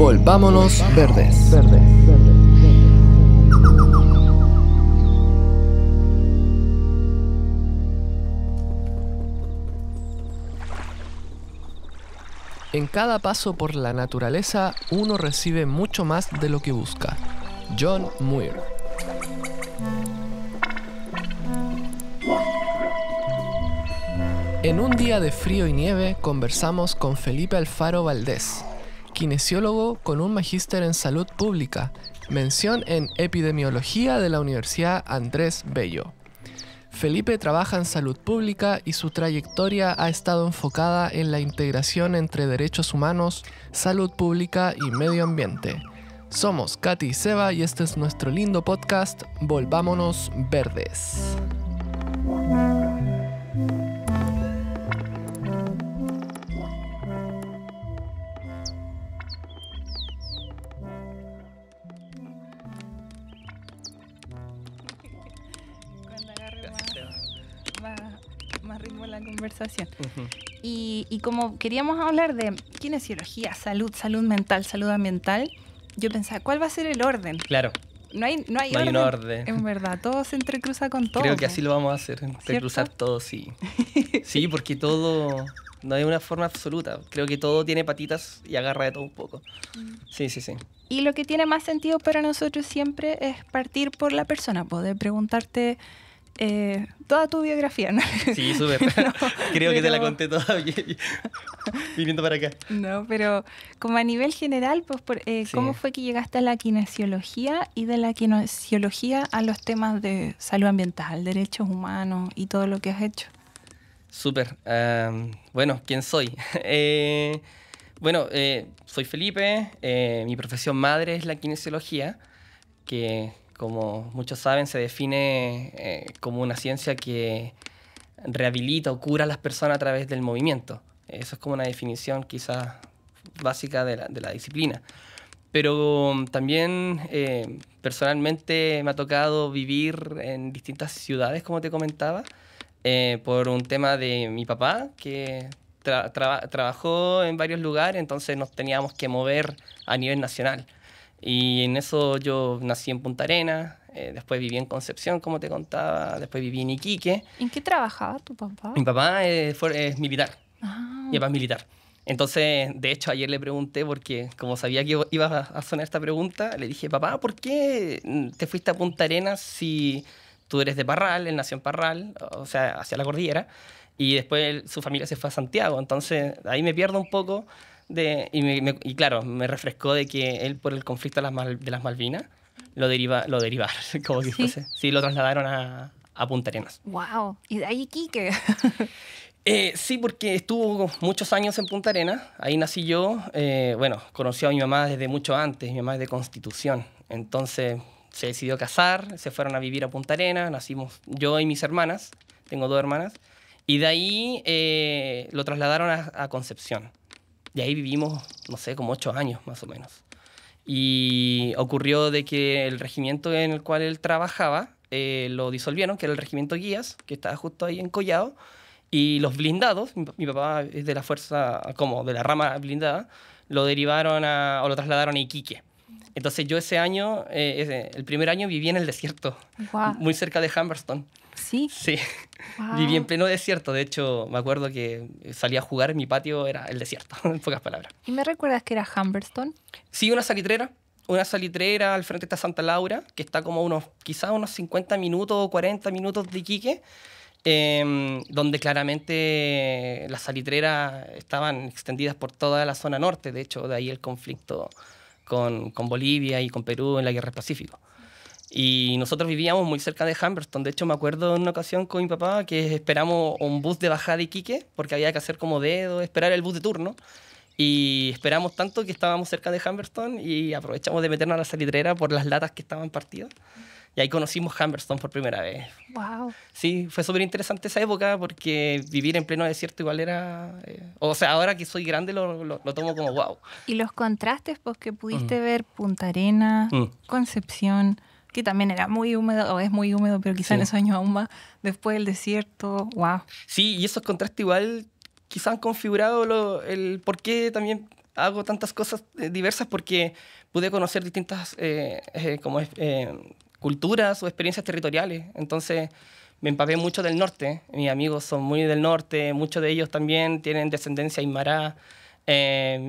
Volvámonos verdes. En cada paso por la naturaleza, uno recibe mucho más de lo que busca. John Muir. En un día de frío y nieve, conversamos con Felipe Alfaro Valdés, kinesiólogo con un magíster en salud pública, mención en epidemiología de la Universidad Andrés Bello. Felipe trabaja en salud pública y su trayectoria ha estado enfocada en la integración entre derechos humanos, salud pública y medio ambiente. Somos Katy y Seba y este es nuestro lindo podcast Volvámonos Verdes. Más ritmo en la conversación. Y como queríamos hablar de kinesiología, salud mental, salud ambiental, yo pensaba, ¿cuál va a ser el orden? Claro. No hay hay un orden. En verdad, todo se entrecruza con todo. Creo que así lo vamos a hacer, entrecruzar todo, sí. Sí, porque todo no hay una forma absoluta. Creo que todo tiene patitas y agarra de todo un poco. Sí. Y lo que tiene más sentido para nosotros siempre es partir por la persona, poder preguntarte toda tu biografía, ¿no? Sí, súper. No, creo que te la conté toda viniendo para acá. No, pero como a nivel general, pues, ¿cómo fue que llegaste a la kinesiología y de la kinesiología a los temas de salud ambiental, derechos humanos y todo lo que has hecho? Súper. Bueno, ¿quién soy? Soy Felipe. Mi profesión madre es la kinesiología, que, como muchos saben, se define como una ciencia que rehabilita o cura a las personas a través del movimiento. Eso es como una definición quizás básica de la disciplina. Pero también personalmente me ha tocado vivir en distintas ciudades, como te comentaba, por un tema de mi papá, que trabajó en varios lugares, entonces nos teníamos que mover a nivel nacional. Y en eso yo nací en Punta Arenas, después viví en Concepción, como te contaba, después viví en Iquique. ¿En qué trabajaba tu papá? Mi papá es militar. Ah. Mi papá es militar. Entonces, de hecho, ayer le pregunté, porque como sabía que iba a sonar esta pregunta, le dije, papá, ¿por qué te fuiste a Punta Arenas si tú eres de Parral, él nació en Parral, o sea, hacia la cordillera, y después su familia se fue a Santiago? Entonces, ahí me pierdo un poco. Y claro, me refrescó de que él, por el conflicto de las Malvinas, lo derivaron, como que fuese. Sí, lo trasladaron a Punta Arenas. ¡Wow! ¿Y de ahí Iquique? Sí, porque estuvo muchos años en Punta Arenas, ahí nací yo. Conocí a mi mamá desde mucho antes, mi mamá es de Constitución. Entonces se decidió casar, se fueron a vivir a Punta Arenas, nacimos yo y mis hermanas, tengo 2 hermanas, y de ahí lo trasladaron a Concepción. Y ahí vivimos, no sé, como 8 años más o menos. Y ocurrió de que el regimiento en el cual él trabajaba lo disolvieron, que era el regimiento Guías, que estaba justo ahí en Collado. Y los blindados, mi papá es de la fuerza, como de la rama blindada, lo trasladaron a Iquique. Entonces yo ese año, el primer año, viví en el desierto, muy cerca de Humberstone. ¿Sí? Sí, wow. Viví en pleno desierto. De hecho, me acuerdo que salía a jugar, en mi patio era el desierto, en pocas palabras. ¿Y me recuerdas que era Humberstone? Sí, una salitrera al frente está Santa Laura, que está como quizás unos 50 minutos o 40 minutos de Iquique, donde claramente las salitreras estaban extendidas por toda la zona norte. De hecho, de ahí el conflicto con Bolivia y con Perú en la Guerra del Pacífico. Y nosotros vivíamos muy cerca de Humberstone. De hecho, me acuerdo en una ocasión con mi papá que esperamos un bus de bajada de Iquique, porque había que hacer como esperar el bus de turno. Y esperamos tanto que estábamos cerca de Humberstone y aprovechamos de meternos a la salitrera por las latas que estaban partidas. Y ahí conocimos Humberstone por primera vez. Wow. Sí, fue súper interesante esa época porque vivir en pleno desierto igual era... ahora que soy grande lo tomo como wow. Y los contrastes, pues que pudiste ver Punta Arenas, Concepción, que también era muy húmedo, o es muy húmedo, pero quizá en esos años aún más, después el desierto, wow. Sí, y esos contrastes igual quizás han configurado el por qué también hago tantas cosas diversas porque pude conocer distintas culturas o experiencias territoriales. Entonces me empapé mucho del norte. Mis amigos son muy del norte, muchos de ellos también tienen descendencia aymara.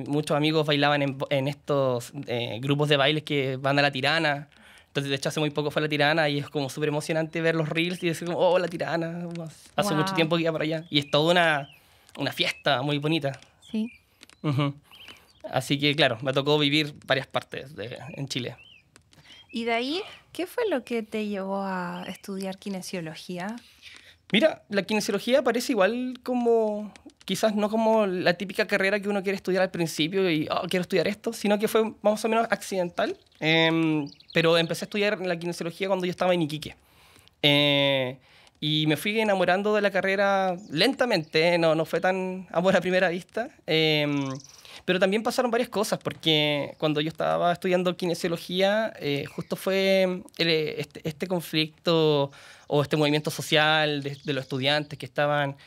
Muchos amigos bailaban en estos grupos de bailes que van a La Tirana. Entonces, de hecho, hace muy poco fue a La Tirana y es como súper emocionante ver los reels y decir, oh, La Tirana, hace mucho tiempo que iba para allá. Y es toda una fiesta muy bonita. Sí. Así que, claro, me tocó vivir varias partes en Chile. ¿Y de ahí qué fue lo que te llevó a estudiar kinesiología? Mira, la kinesiología parece igual como, quizás no como la típica carrera que uno quiere estudiar al principio y quiero estudiar esto, sino que fue más o menos accidental. Pero empecé a estudiar la kinesiología cuando yo estaba en Iquique. Y me fui enamorando de la carrera lentamente, no fue tan amor a primera vista. Pero también pasaron varias cosas, porque cuando yo estaba estudiando kinesiología, justo fue este conflicto o este movimiento social de los estudiantes que estaban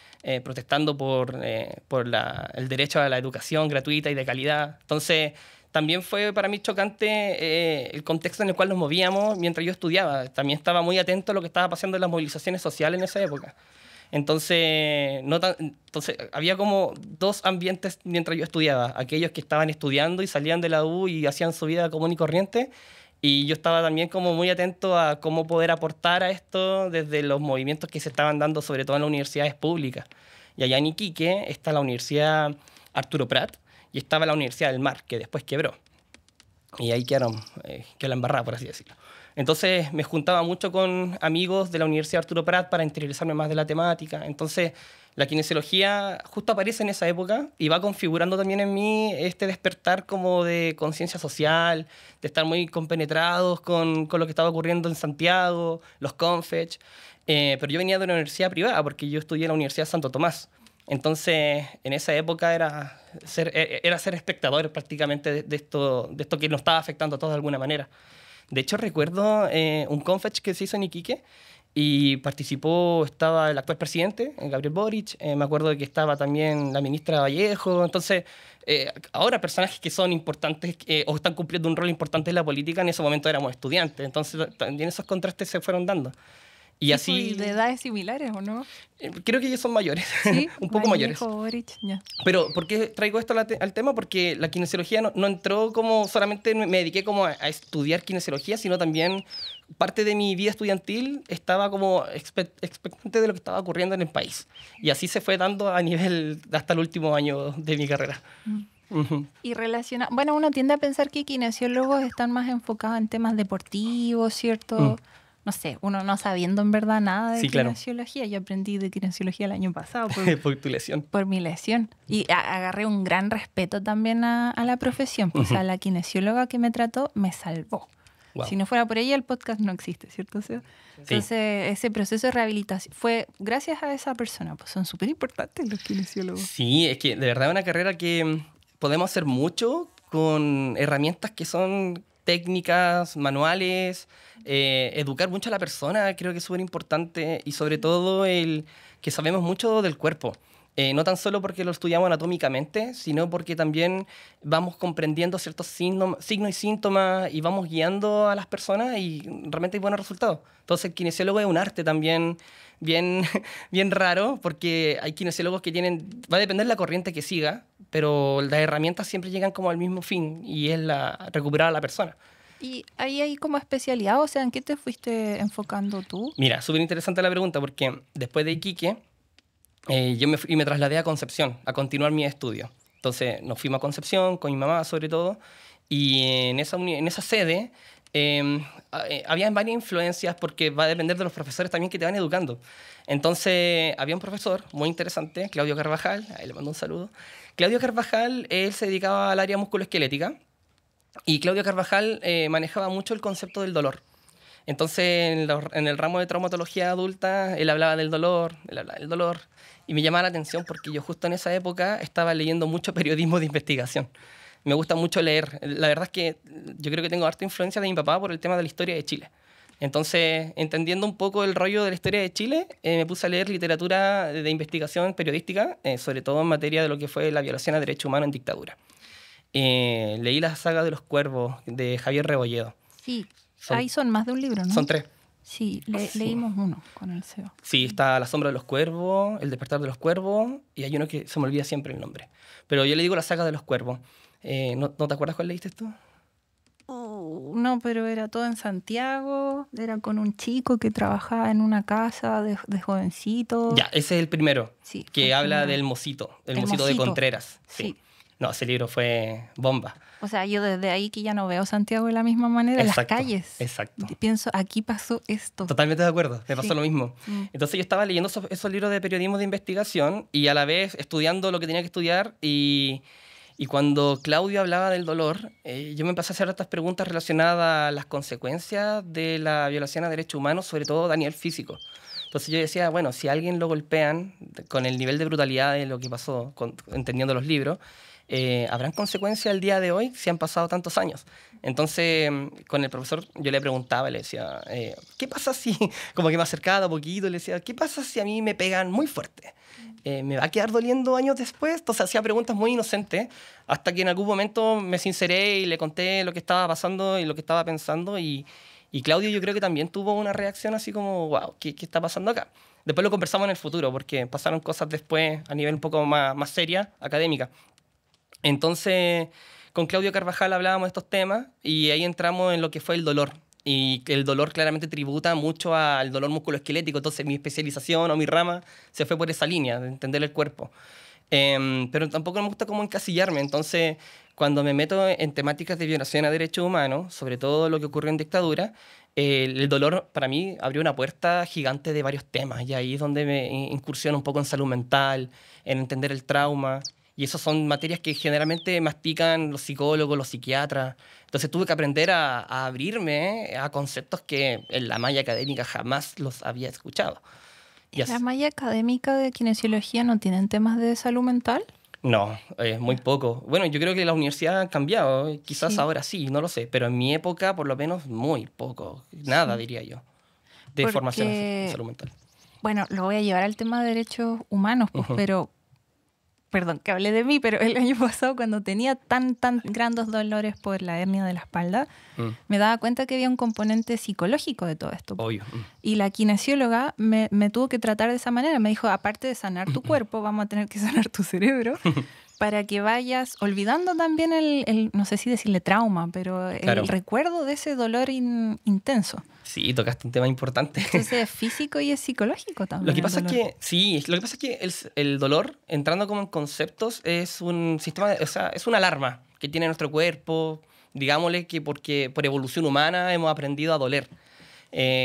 protestando por el derecho a la educación gratuita y de calidad. Entonces, también fue para mí chocante el contexto en el cual nos movíamos mientras yo estudiaba. También estaba muy atento a lo que estaba pasando en las movilizaciones sociales en esa época. Entonces, había como dos ambientes mientras yo estudiaba. Aquellos que estaban estudiando y salían de la U y hacían su vida común y corriente. Y yo estaba también como muy atento a cómo poder aportar a esto desde los movimientos que se estaban dando, sobre todo en las universidades públicas. Y allá en Iquique está la Universidad Arturo Prat y estaba la Universidad del Mar, que después quebró. Y ahí quedó la embarrada, por así decirlo. Entonces me juntaba mucho con amigos de la Universidad Arturo Prat para interiorizarme más de la temática. Entonces la kinesiología justo aparece en esa época y va configurando también en mí este despertar como de conciencia social, de estar muy compenetrados con lo que estaba ocurriendo en Santiago, los Confech. Pero yo venía de una universidad privada porque yo estudié en la Universidad Santo Tomás. Entonces, en esa época era ser espectador prácticamente de esto que nos estaba afectando a todos de alguna manera. De hecho, recuerdo un Confech que se hizo en Iquique y estaba el actual presidente, Gabriel Boric, me acuerdo de que estaba también la ministra Vallejo. Entonces, ahora personajes que son importantes o están cumpliendo un rol importante en la política, en ese momento éramos estudiantes. Entonces, también esos contrastes se fueron dando. Y así, ¿de edades similares o no? Creo que ellos son mayores, ¿Sí? un poco mayores. Boric, ya. Pero ¿por qué traigo esto al tema? Porque la kinesiología no entró como solamente me dediqué como a estudiar kinesiología, sino también parte de mi vida estudiantil estaba como expectante de lo que estaba ocurriendo en el país. Y así se fue dando a nivel hasta el último año de mi carrera. Y bueno, uno tiende a pensar que kinesiólogos están más enfocados en temas deportivos, ¿cierto? No sé, uno no sabiendo en verdad nada de kinesiología. Claro. Yo aprendí de kinesiología el año pasado por tu lesión. Por mi lesión. Y agarré un gran respeto también a la profesión. Pues a la kinesióloga que me trató me salvó. Wow. Si no fuera por ella, el podcast no existe, ¿cierto? Entonces, ese proceso de rehabilitación fue gracias a esa persona. Pues son súper importantes los kinesiólogos. Sí, es que de verdad es una carrera que podemos hacer mucho con herramientas que son técnicas, manuales, educar mucho a la persona, creo que es súper importante, y sobre todo el que sabemos mucho del cuerpo. No tan solo porque lo estudiamos anatómicamente, sino porque también vamos comprendiendo ciertos signos y síntomas y vamos guiando a las personas y realmente hay buenos resultados. Entonces el kinesiólogo es un arte también bien raro, porque hay kinesiólogos que va a depender de la corriente que siga, pero las herramientas siempre llegan como al mismo fin y es recuperar a la persona. ¿Y ahí hay como especialidad? O sea, ¿en qué te fuiste enfocando tú? Mira, súper interesante la pregunta, porque después de Iquique yo me trasladé a Concepción a continuar mi estudio. Entonces nos fuimos a Concepción con mi mamá sobre todo, y en esa sede había varias influencias porque va a depender de los profesores también que te van educando. Entonces había un profesor muy interesante, Claudio Carvajal, ahí le mando un saludo. Claudio Carvajal, él se dedicaba al área musculoesquelética y Claudio Carvajal manejaba mucho el concepto del dolor. Entonces en el ramo de traumatología adulta él hablaba del dolor, y me llamaba la atención porque yo justo en esa época estaba leyendo mucho periodismo de investigación. Me gusta mucho leer. La verdad es que yo creo que tengo harta influencia de mi papá por el tema de la historia de Chile. Entonces, entendiendo un poco el rollo de la historia de Chile, me puse a leer literatura de investigación periodística, sobre todo en materia de lo que fue la violación a derechos humanos en dictadura. leí la saga de los cuervos de Javier Rebolledo. Sí, ahí son más de un libro, ¿no? Son 3. Sí, leímos uno con el CEO. Sí, está La sombra de los cuervos, El despertar de los cuervos, y hay uno que se me olvida siempre el nombre. Pero yo le digo la saga de los cuervos. ¿No te acuerdas cuál leíste tú? No, pero era todo en Santiago, era con un chico que trabajaba en una casa de jovencito. Ya, ese es el primero, sí, que habla del mocito, el mocito de Contreras. Sí. No, ese libro fue bomba. O sea, yo desde ahí que ya no veo Santiago de la misma manera, exacto, las calles. Exacto. Pienso, aquí pasó esto. Totalmente de acuerdo, me pasó lo mismo. Entonces yo estaba leyendo esos libros de periodismo de investigación y a la vez estudiando lo que tenía que estudiar y cuando Claudio hablaba del dolor, yo me empecé a hacer estas preguntas relacionadas a las consecuencias de la violación a derechos humanos, sobre todo a nivel físico. Entonces yo decía, bueno, si a alguien lo golpean con el nivel de brutalidad de lo que pasó, entendiendo los libros, ¿habrán consecuencias el día de hoy si han pasado tantos años? Entonces, con el profesor yo le preguntaba, le decía, ¿qué pasa si, como que me acercaba un poquito, le decía, ¿qué pasa si a mí me pegan muy fuerte? ¿Me va a quedar doliendo años después? Entonces hacía preguntas muy inocentes, hasta que en algún momento me sinceré y le conté lo que estaba pasando y lo que estaba pensando, y Claudio yo creo que también tuvo una reacción así como, wow, ¿qué está pasando acá? Después lo conversamos en el futuro, porque pasaron cosas después a nivel un poco más seria, académica. Entonces, con Claudio Carvajal hablábamos de estos temas y ahí entramos en lo que fue el dolor. Y el dolor claramente tributa mucho al dolor musculoesquelético. Entonces, mi especialización o mi rama se fue por esa línea, de entender el cuerpo. Pero tampoco me gusta como encasillarme. Entonces, cuando me meto en temáticas de violación a derechos humanos, sobre todo lo que ocurrió en dictadura, el dolor para mí abrió una puerta gigante de varios temas. Y ahí es donde me incursiono un poco en salud mental, en entender el trauma. Y esas son materias que generalmente mastican los psicólogos, los psiquiatras. Entonces tuve que aprender a abrirme a conceptos que en la malla académica jamás los había escuchado. ¿La malla académica de kinesiología no tienen temas de salud mental? No, muy poco. Bueno, yo creo que la universidad ha cambiado. Quizás sí. Ahora sí, no lo sé. Pero en mi época, por lo menos, muy poco. Nada, sí. Diría yo, de formación en salud mental. Bueno, lo voy a llevar al tema de derechos humanos, pues, pero... Perdón que hablé de mí, pero el año pasado cuando tenía tan grandes dolores por la hernia de la espalda, me daba cuenta que había un componente psicológico de todo esto. Obvio. Y la kinesióloga me tuvo que tratar de esa manera. Me dijo, aparte de sanar tu cuerpo, vamos a tener que sanar tu cerebro para que vayas olvidando también el no sé si decirle trauma, pero el recuerdo de ese dolor intenso. Sí, tocaste un tema importante. Entonces es físico y es psicológico también. Lo que pasa es que el dolor, entrando como en conceptos, es un sistema, o sea, es una alarma que tiene nuestro cuerpo, digámosle que porque por evolución humana hemos aprendido a doler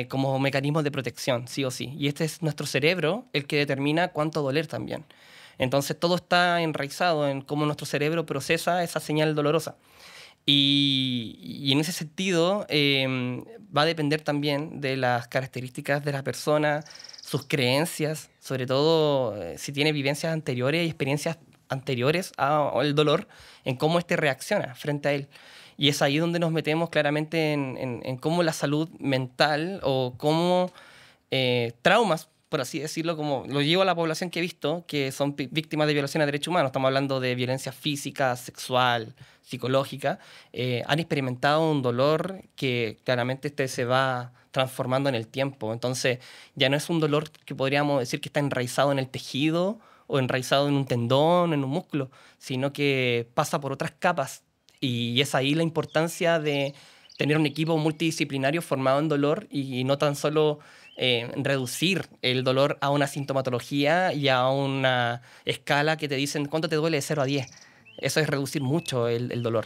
como mecanismos de protección, sí o sí. Y este es nuestro cerebro el que determina cuánto doler también. Entonces todo está enraizado en cómo nuestro cerebro procesa esa señal dolorosa. Y en ese sentido va a depender también de las características de la persona, sus creencias, sobre todo si tiene vivencias anteriores y experiencias anteriores al dolor, en cómo éste reacciona frente a él. Y es ahí donde nos metemos claramente en cómo la salud mental o cómo traumas, por así decirlo, como lo llevo a la población que he visto, que son víctimas de violación a derechos humanos, estamos hablando de violencia física, sexual, psicológica, han experimentado un dolor que claramente se va transformando en el tiempo. Entonces ya no es un dolor que podríamos decir que está enraizado en el tejido o enraizado en un tendón, en un músculo, sino que pasa por otras capas. Y es ahí la importancia de tener un equipo multidisciplinario formado en dolor y no tan solo reducir el dolor a una sintomatología y a una escala que te dicen cuánto te duele de 0 a 10. Eso es reducir mucho el dolor.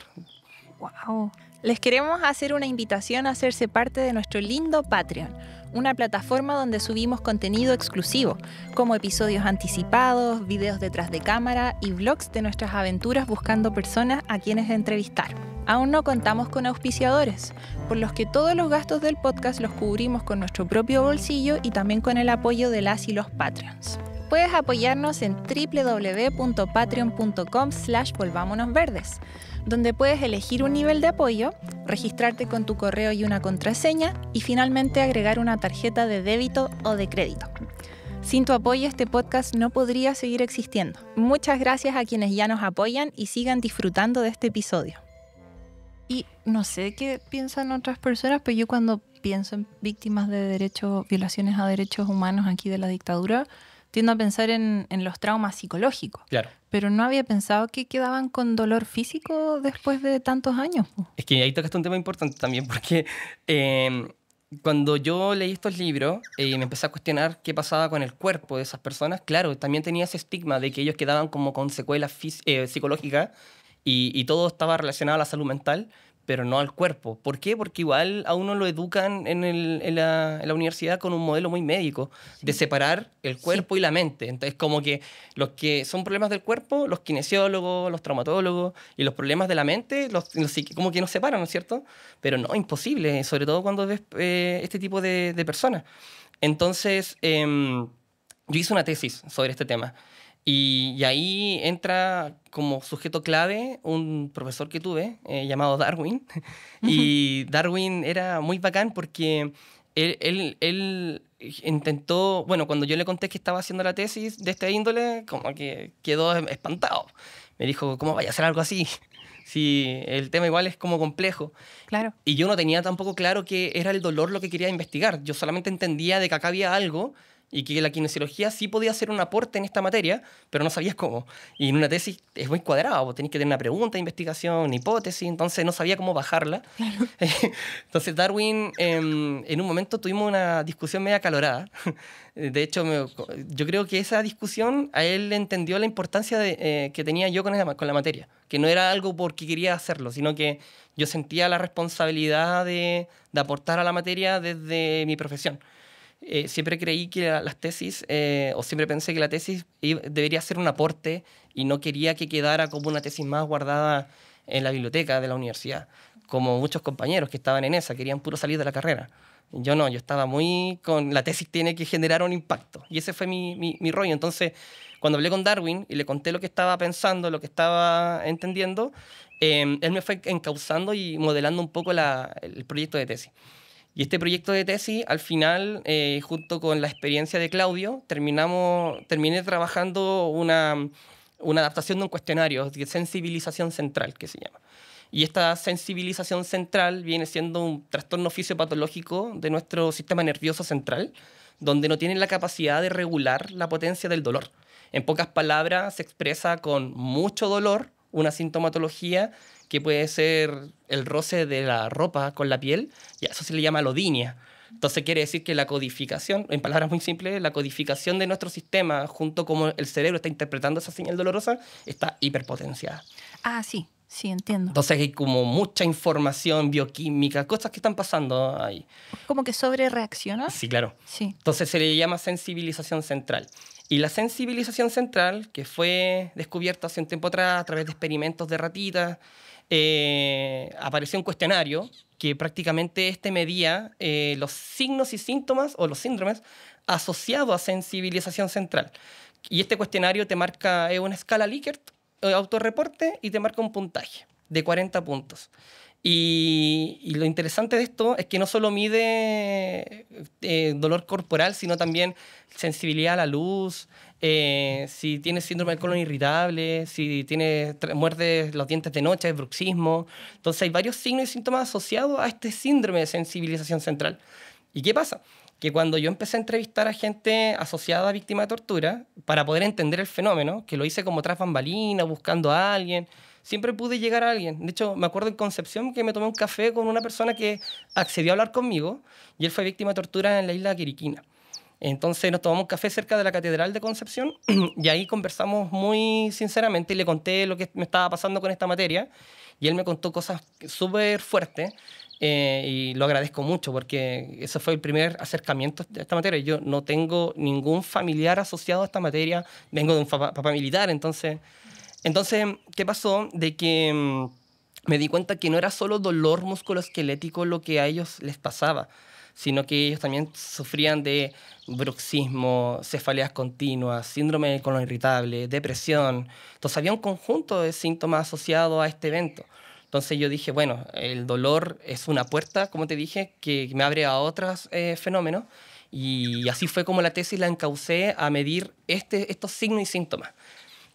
¡Wow! Les queremos hacer una invitación a hacerse parte de nuestro lindo Patreon, una plataforma donde subimos contenido exclusivo, como episodios anticipados, videos detrás de cámara y vlogs de nuestras aventuras buscando personas a quienes entrevistar. Aún no contamos con auspiciadores, por los que todos los gastos del podcast los cubrimos con nuestro propio bolsillo y también con el apoyo de las y los Patreons. Puedes apoyarnos en www.patreon.com/volvámonosverdes, donde puedes elegir un nivel de apoyo, registrarte con tu correo y una contraseña y finalmente agregar una tarjeta de débito o de crédito. Sin tu apoyo, este podcast no podría seguir existiendo. Muchas gracias a quienes ya nos apoyan y sigan disfrutando de este episodio. Y no sé qué piensan otras personas, pero yo cuando pienso en víctimas de derechos, violaciones a derechos humanos aquí de la dictadura, tiendo a pensar en los traumas psicológicos. Claro. Pero no había pensado que quedaban con dolor físico después de tantos años. Es que ahí tocaste un tema importante también, porque cuando yo leí estos libros y me empecé a cuestionar qué pasaba con el cuerpo de esas personas, claro, también tenía ese estigma de que ellos quedaban como con secuelas psicológicas y todo estaba relacionado a la salud mental, pero no al cuerpo. ¿Por qué? Porque igual a uno lo educan en la universidad con un modelo muy médico, de separar el cuerpo y la mente. Entonces, como que los que son problemas del cuerpo, los kinesiólogos, los traumatólogos, y los problemas de la mente, como que nos separan, ¿no es cierto? Pero no, imposible, sobre todo cuando ves este tipo de personas. Entonces, yo hice una tesis sobre este tema. Y ahí entra como sujeto clave un profesor que tuve llamado Darwin. Y Darwin era muy bacán porque él intentó, bueno, cuando yo le conté que estaba haciendo la tesis de esta índole, como que quedó espantado. Me dijo, ¿cómo vaya a hacer algo así? Si el tema igual es como complejo. Claro. Y yo no tenía tampoco claro que era el dolor lo que quería investigar. Yo solamente entendía de que acá había algo y que la kinesiología sí podía hacer un aporte en esta materia, pero no sabías cómo. Y en una tesis es muy cuadrado, tenés que tener una pregunta de investigación, una hipótesis, entonces no sabía cómo bajarla. Claro. Entonces Darwin, en un momento tuvimos una discusión media acalorada. De hecho, yo creo que esa discusión a él le entendió la importancia que tenía yo con la materia, que no era algo porque quería hacerlo, sino que yo sentía la responsabilidad de aportar a la materia desde mi profesión. Siempre creí que las tesis, o siempre pensé que la tesis debería ser un aporte y no quería que quedara como una tesis más guardada en la biblioteca de la universidad, como muchos compañeros que estaban en esa, querían puro salir de la carrera. Yo no, yo estaba muy con la tesis tiene que generar un impacto y ese fue mi rollo. Entonces, cuando hablé con Darwin y le conté lo que estaba pensando, lo que estaba entendiendo, él me fue encauzando y modelando un poco el proyecto de tesis. Y este proyecto de tesis, al final, junto con la experiencia de Claudio, terminé trabajando una adaptación de un cuestionario de sensibilización central, que se llama. Y esta sensibilización central viene siendo un trastorno fisiopatológico de nuestro sistema nervioso central, donde no tiene la capacidad de regular la potencia del dolor. En pocas palabras, se expresa con mucho dolor, una sintomatología que puede ser el roce de la ropa con la piel, y a eso se le llama alodinia. Entonces quiere decir que la codificación, en palabras muy simples, la codificación de nuestro sistema, junto como el cerebro está interpretando esa señal dolorosa, está hiperpotenciada. Ah, sí, sí, entiendo. Entonces hay como mucha información bioquímica, cosas que están pasando ahí. ¿Como que sobre reacciona? Sí, claro. Sí. Entonces se le llama sensibilización central. Y la sensibilización central, que fue descubierta hace un tiempo atrás a través de experimentos de ratitas, apareció un cuestionario que prácticamente medía los signos y síntomas o los síndromes asociados a sensibilización central. Y este cuestionario te marca una escala Likert, autorreporte, y te marca un puntaje de 40 puntos. Y lo interesante de esto es que no solo mide dolor corporal, sino también sensibilidad a la luz, si tienes síndrome del colon irritable, si muerdes los dientes de noche, es bruxismo. Entonces hay varios signos y síntomas asociados a este síndrome de sensibilización central. ¿Y qué pasa? Que cuando yo empecé a entrevistar a gente asociada a víctima de tortura, para poder entender el fenómeno, que lo hice como tras bambalinas, buscando a alguien, siempre pude llegar a alguien. De hecho, me acuerdo en Concepción que me tomé un café con una persona que accedió a hablar conmigo y él fue víctima de tortura en la isla de Quiriquina. Entonces nos tomamos un café cerca de la Catedral de Concepción y ahí conversamos muy sinceramente y le conté lo que me estaba pasando con esta materia y él me contó cosas súper fuertes y lo agradezco mucho porque ese fue el primer acercamiento a esta materia. Yo no tengo ningún familiar asociado a esta materia, vengo de un papá militar, entonces, ¿qué pasó? De que me di cuenta que no era solo dolor musculoesquelético lo que a ellos les pasaba, sino que ellos también sufrían de bruxismo, cefaleas continuas, síndrome del colon irritable, depresión. Entonces había un conjunto de síntomas asociados a este evento. Entonces yo dije, bueno, el dolor es una puerta, como te dije, que me abre a otros fenómenos. Y así fue como la tesis la encaucé a medir estos signos y síntomas.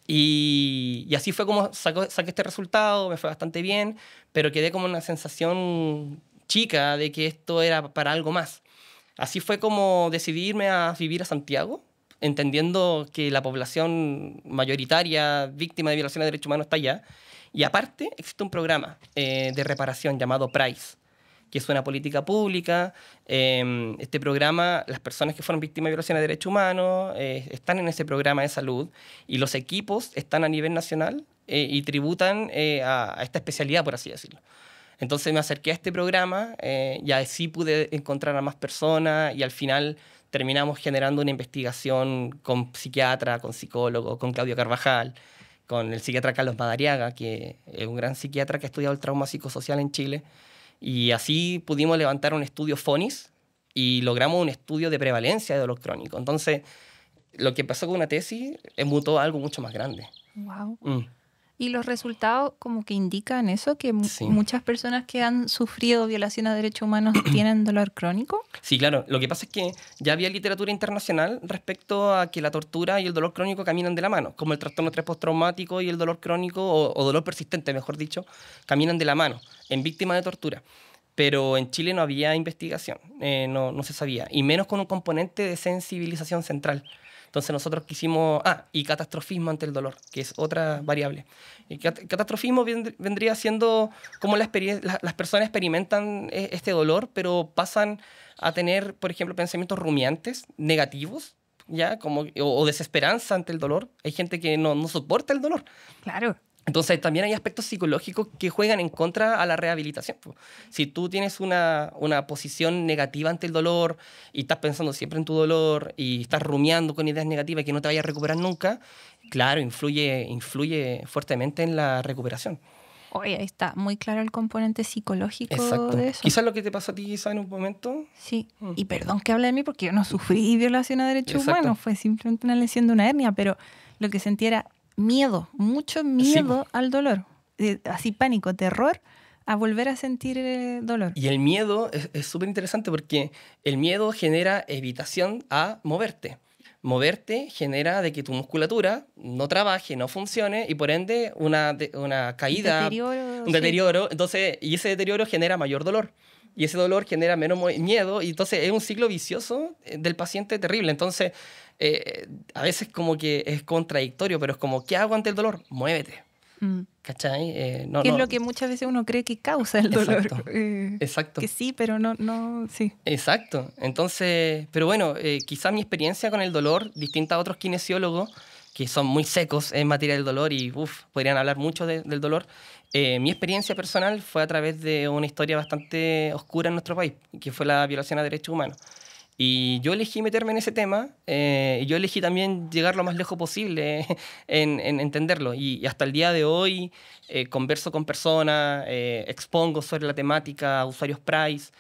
Y así fue como saqué este resultado, me fue bastante bien, pero quedé como una sensación chica de que esto era para algo más. Así fue como decidí irme a vivir a Santiago, entendiendo que la población mayoritaria víctima de violaciones de derechos humanos está allá. Y aparte existe un programa de reparación llamado PRICE, que es una política pública. Este programa, las personas que fueron víctimas de violaciones de derechos humanos están en ese programa de salud y los equipos están a nivel nacional y tributan a esta especialidad, por así decirlo. Entonces me acerqué a este programa y así pude encontrar a más personas y al final terminamos generando una investigación con psiquiatra, con psicólogo, con Claudio Carvajal, con el psiquiatra Carlos Madariaga, que es un gran psiquiatra que ha estudiado el trauma psicosocial en Chile. Y así pudimos levantar un estudio FONIS y logramos un estudio de prevalencia de dolor crónico. Entonces, lo que pasó con una tesis mutó a algo mucho más grande. Wow. Y los resultados como que indican eso, que muchas personas que han sufrido violaciones de derechos humanos tienen dolor crónico. Sí, claro. Lo que pasa es que ya había literatura internacional respecto a que la tortura y el dolor crónico caminan de la mano, como el trastorno de estrés postraumático y el dolor crónico, o dolor persistente, mejor dicho, caminan de la mano en víctimas de tortura. Pero en Chile no había investigación, no se sabía, y menos con un componente de sensibilización central. Entonces nosotros quisimos... y catastrofismo ante el dolor, que es otra variable. Y catastrofismo vendría siendo como las personas experimentan este dolor, pero pasan a tener, por ejemplo, pensamientos rumiantes, negativos, ¿ya? O desesperanza ante el dolor. Hay gente que no soporta el dolor. Claro. Entonces también hay aspectos psicológicos que juegan en contra a la rehabilitación. Si tú tienes una posición negativa ante el dolor y estás pensando siempre en tu dolor y estás rumiando con ideas negativas que no te vayas a recuperar nunca, claro, influye fuertemente en la recuperación. Oye, ahí está muy claro el componente psicológico de eso. Quizás lo que te pasó a ti quizás en un momento. Sí, y perdón que hable de mí porque yo no sufrí violación a derechos humanos, fue simplemente una lesión de una hernia, pero lo que sentí era miedo, mucho miedo al dolor. Así pánico, terror a volver a sentir dolor. Y el miedo es súper interesante porque el miedo genera evitación a moverte. Moverte genera de que tu musculatura no trabaje, no funcione y por ende una caída, un deterioro. Entonces, y ese deterioro genera mayor dolor. Y ese dolor genera menos miedo y entonces es un ciclo vicioso del paciente terrible. Entonces, a veces como que es contradictorio, pero es como, ¿qué hago ante el dolor? Muévete. ¿Cachai? Que es lo que muchas veces uno cree que causa el dolor. Exacto. Que sí, pero no, sí. Exacto. Entonces, pero bueno, quizás mi experiencia con el dolor, distinta a otros kinesiólogos, que son muy secos en materia del dolor y podrían hablar mucho del dolor, mi experiencia personal fue a través de una historia bastante oscura en nuestro país, que fue la violación a derechos humanos. Y yo elegí meterme en ese tema, y yo elegí también llegar lo más lejos posible en entenderlo. Y hasta el día de hoy converso con personas, expongo sobre la temática a usuarios PRICE,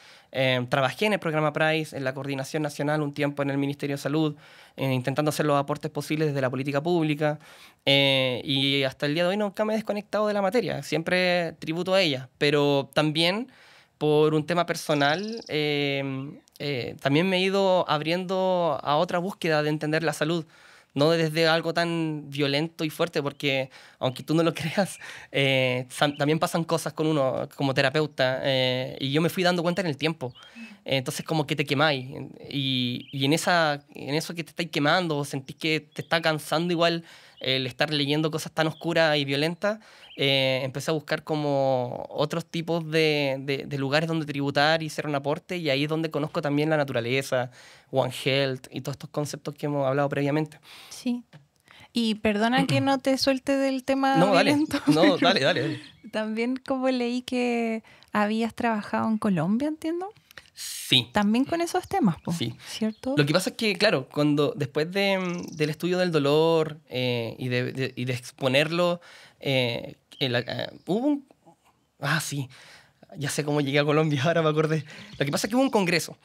trabajé en el programa PRICE, en la coordinación nacional un tiempo en el Ministerio de Salud, intentando hacer los aportes posibles desde la política pública, y hasta el día de hoy nunca me he desconectado de la materia, siempre tributo a ella, pero también por un tema personal también me he ido abriendo a otra búsqueda de entender la salud, no desde algo tan violento y fuerte, porque aunque tú no lo creas, también pasan cosas con uno como terapeuta, y yo me fui dando cuenta en el tiempo. Entonces como que te quemáis, y en eso que te estáis quemando, o sentís que te está cansando igual el estar leyendo cosas tan oscuras y violentas, empecé a buscar como otros tipos de lugares donde tributar y hacer un aporte, y ahí es donde conozco también la naturaleza, One Health y todos estos conceptos que hemos hablado previamente. Sí. Y perdona que no te suelte del tema violento. No, dale. También como leí que habías trabajado en Colombia, entiendo. Sí. También con esos temas, sí. ¿cierto? Lo que pasa es que, claro, después del estudio del dolor y de exponerlo, hubo un... sí, ya sé cómo llegué a Colombia, ahora me acordé. Lo que pasa es que hubo un congreso,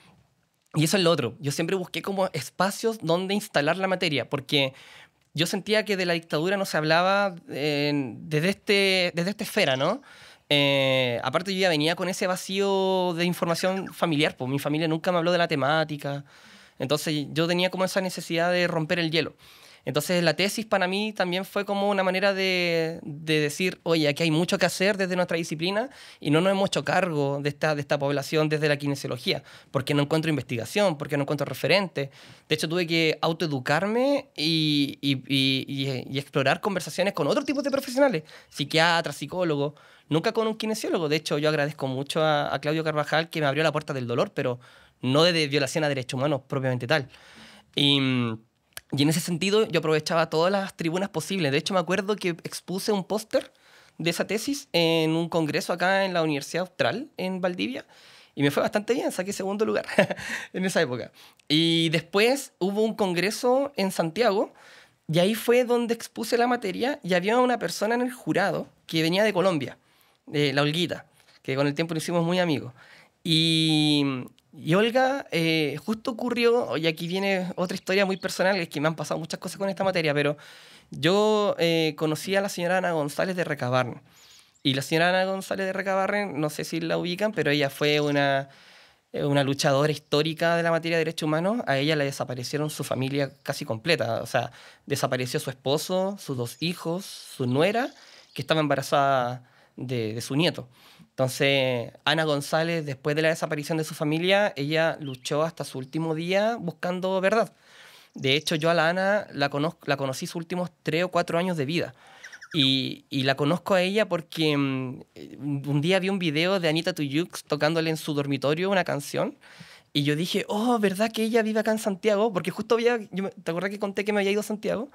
y eso es lo otro. Yo siempre busqué como espacios donde instalar la materia, porque yo sentía que de la dictadura no se hablaba desde esta esfera, ¿no? Aparte yo ya venía con ese vacío de información familiar, pues mi familia nunca me habló de la temática, Entonces yo tenía como esa necesidad de romper el hielo. Entonces la tesis para mí también fue como una manera de decir, oye, aquí hay mucho que hacer desde nuestra disciplina y no nos hemos hecho cargo de esta población desde la kinesiología, porque no encuentro investigación, porque no encuentro referentes. De hecho, tuve que autoeducarme y explorar conversaciones con otros tipos de profesionales, psiquiatras, psicólogos, nunca con un kinesiólogo. De hecho, yo agradezco mucho a Claudio Carvajal que me abrió la puerta del dolor, pero no de violación a derechos humanos propiamente tal. Y en ese sentido yo aprovechaba todas las tribunas posibles. De hecho, me acuerdo que expuse un póster de esa tesis en un congreso acá en la Universidad Austral, en Valdivia, y me fue bastante bien, saqué segundo lugar en esa época. Y después hubo un congreso en Santiago, y ahí fue donde expuse la materia, y había una persona en el jurado que venía de Colombia, la Olguita, que con el tiempo nos hicimos muy amigos. Y Olga, justo ocurrió, y aquí viene otra historia muy personal, es que me han pasado muchas cosas con esta materia, pero yo conocí a la señora Ana González de Recabarren. Y la señora Ana González de Recabarren, no sé si la ubican, pero ella fue una luchadora histórica de la materia de derechos humanos. A ella le desaparecieron su familia casi completa. O sea, desapareció su esposo, sus 2 hijos, su nuera, que estaba embarazada de su nieto. Entonces, Ana González, después de la desaparición de su familia, ella luchó hasta su último día buscando verdad. De hecho, yo a la Ana la conocí sus últimos 3 o 4 años de vida. Y la conozco a ella porque un día vi un video de Anita Tijoux tocándole en su dormitorio una canción. Y yo dije, oh, ¿verdad que ella vive acá en Santiago? Porque justo ¿te acuerdas que conté que me había ido a Santiago?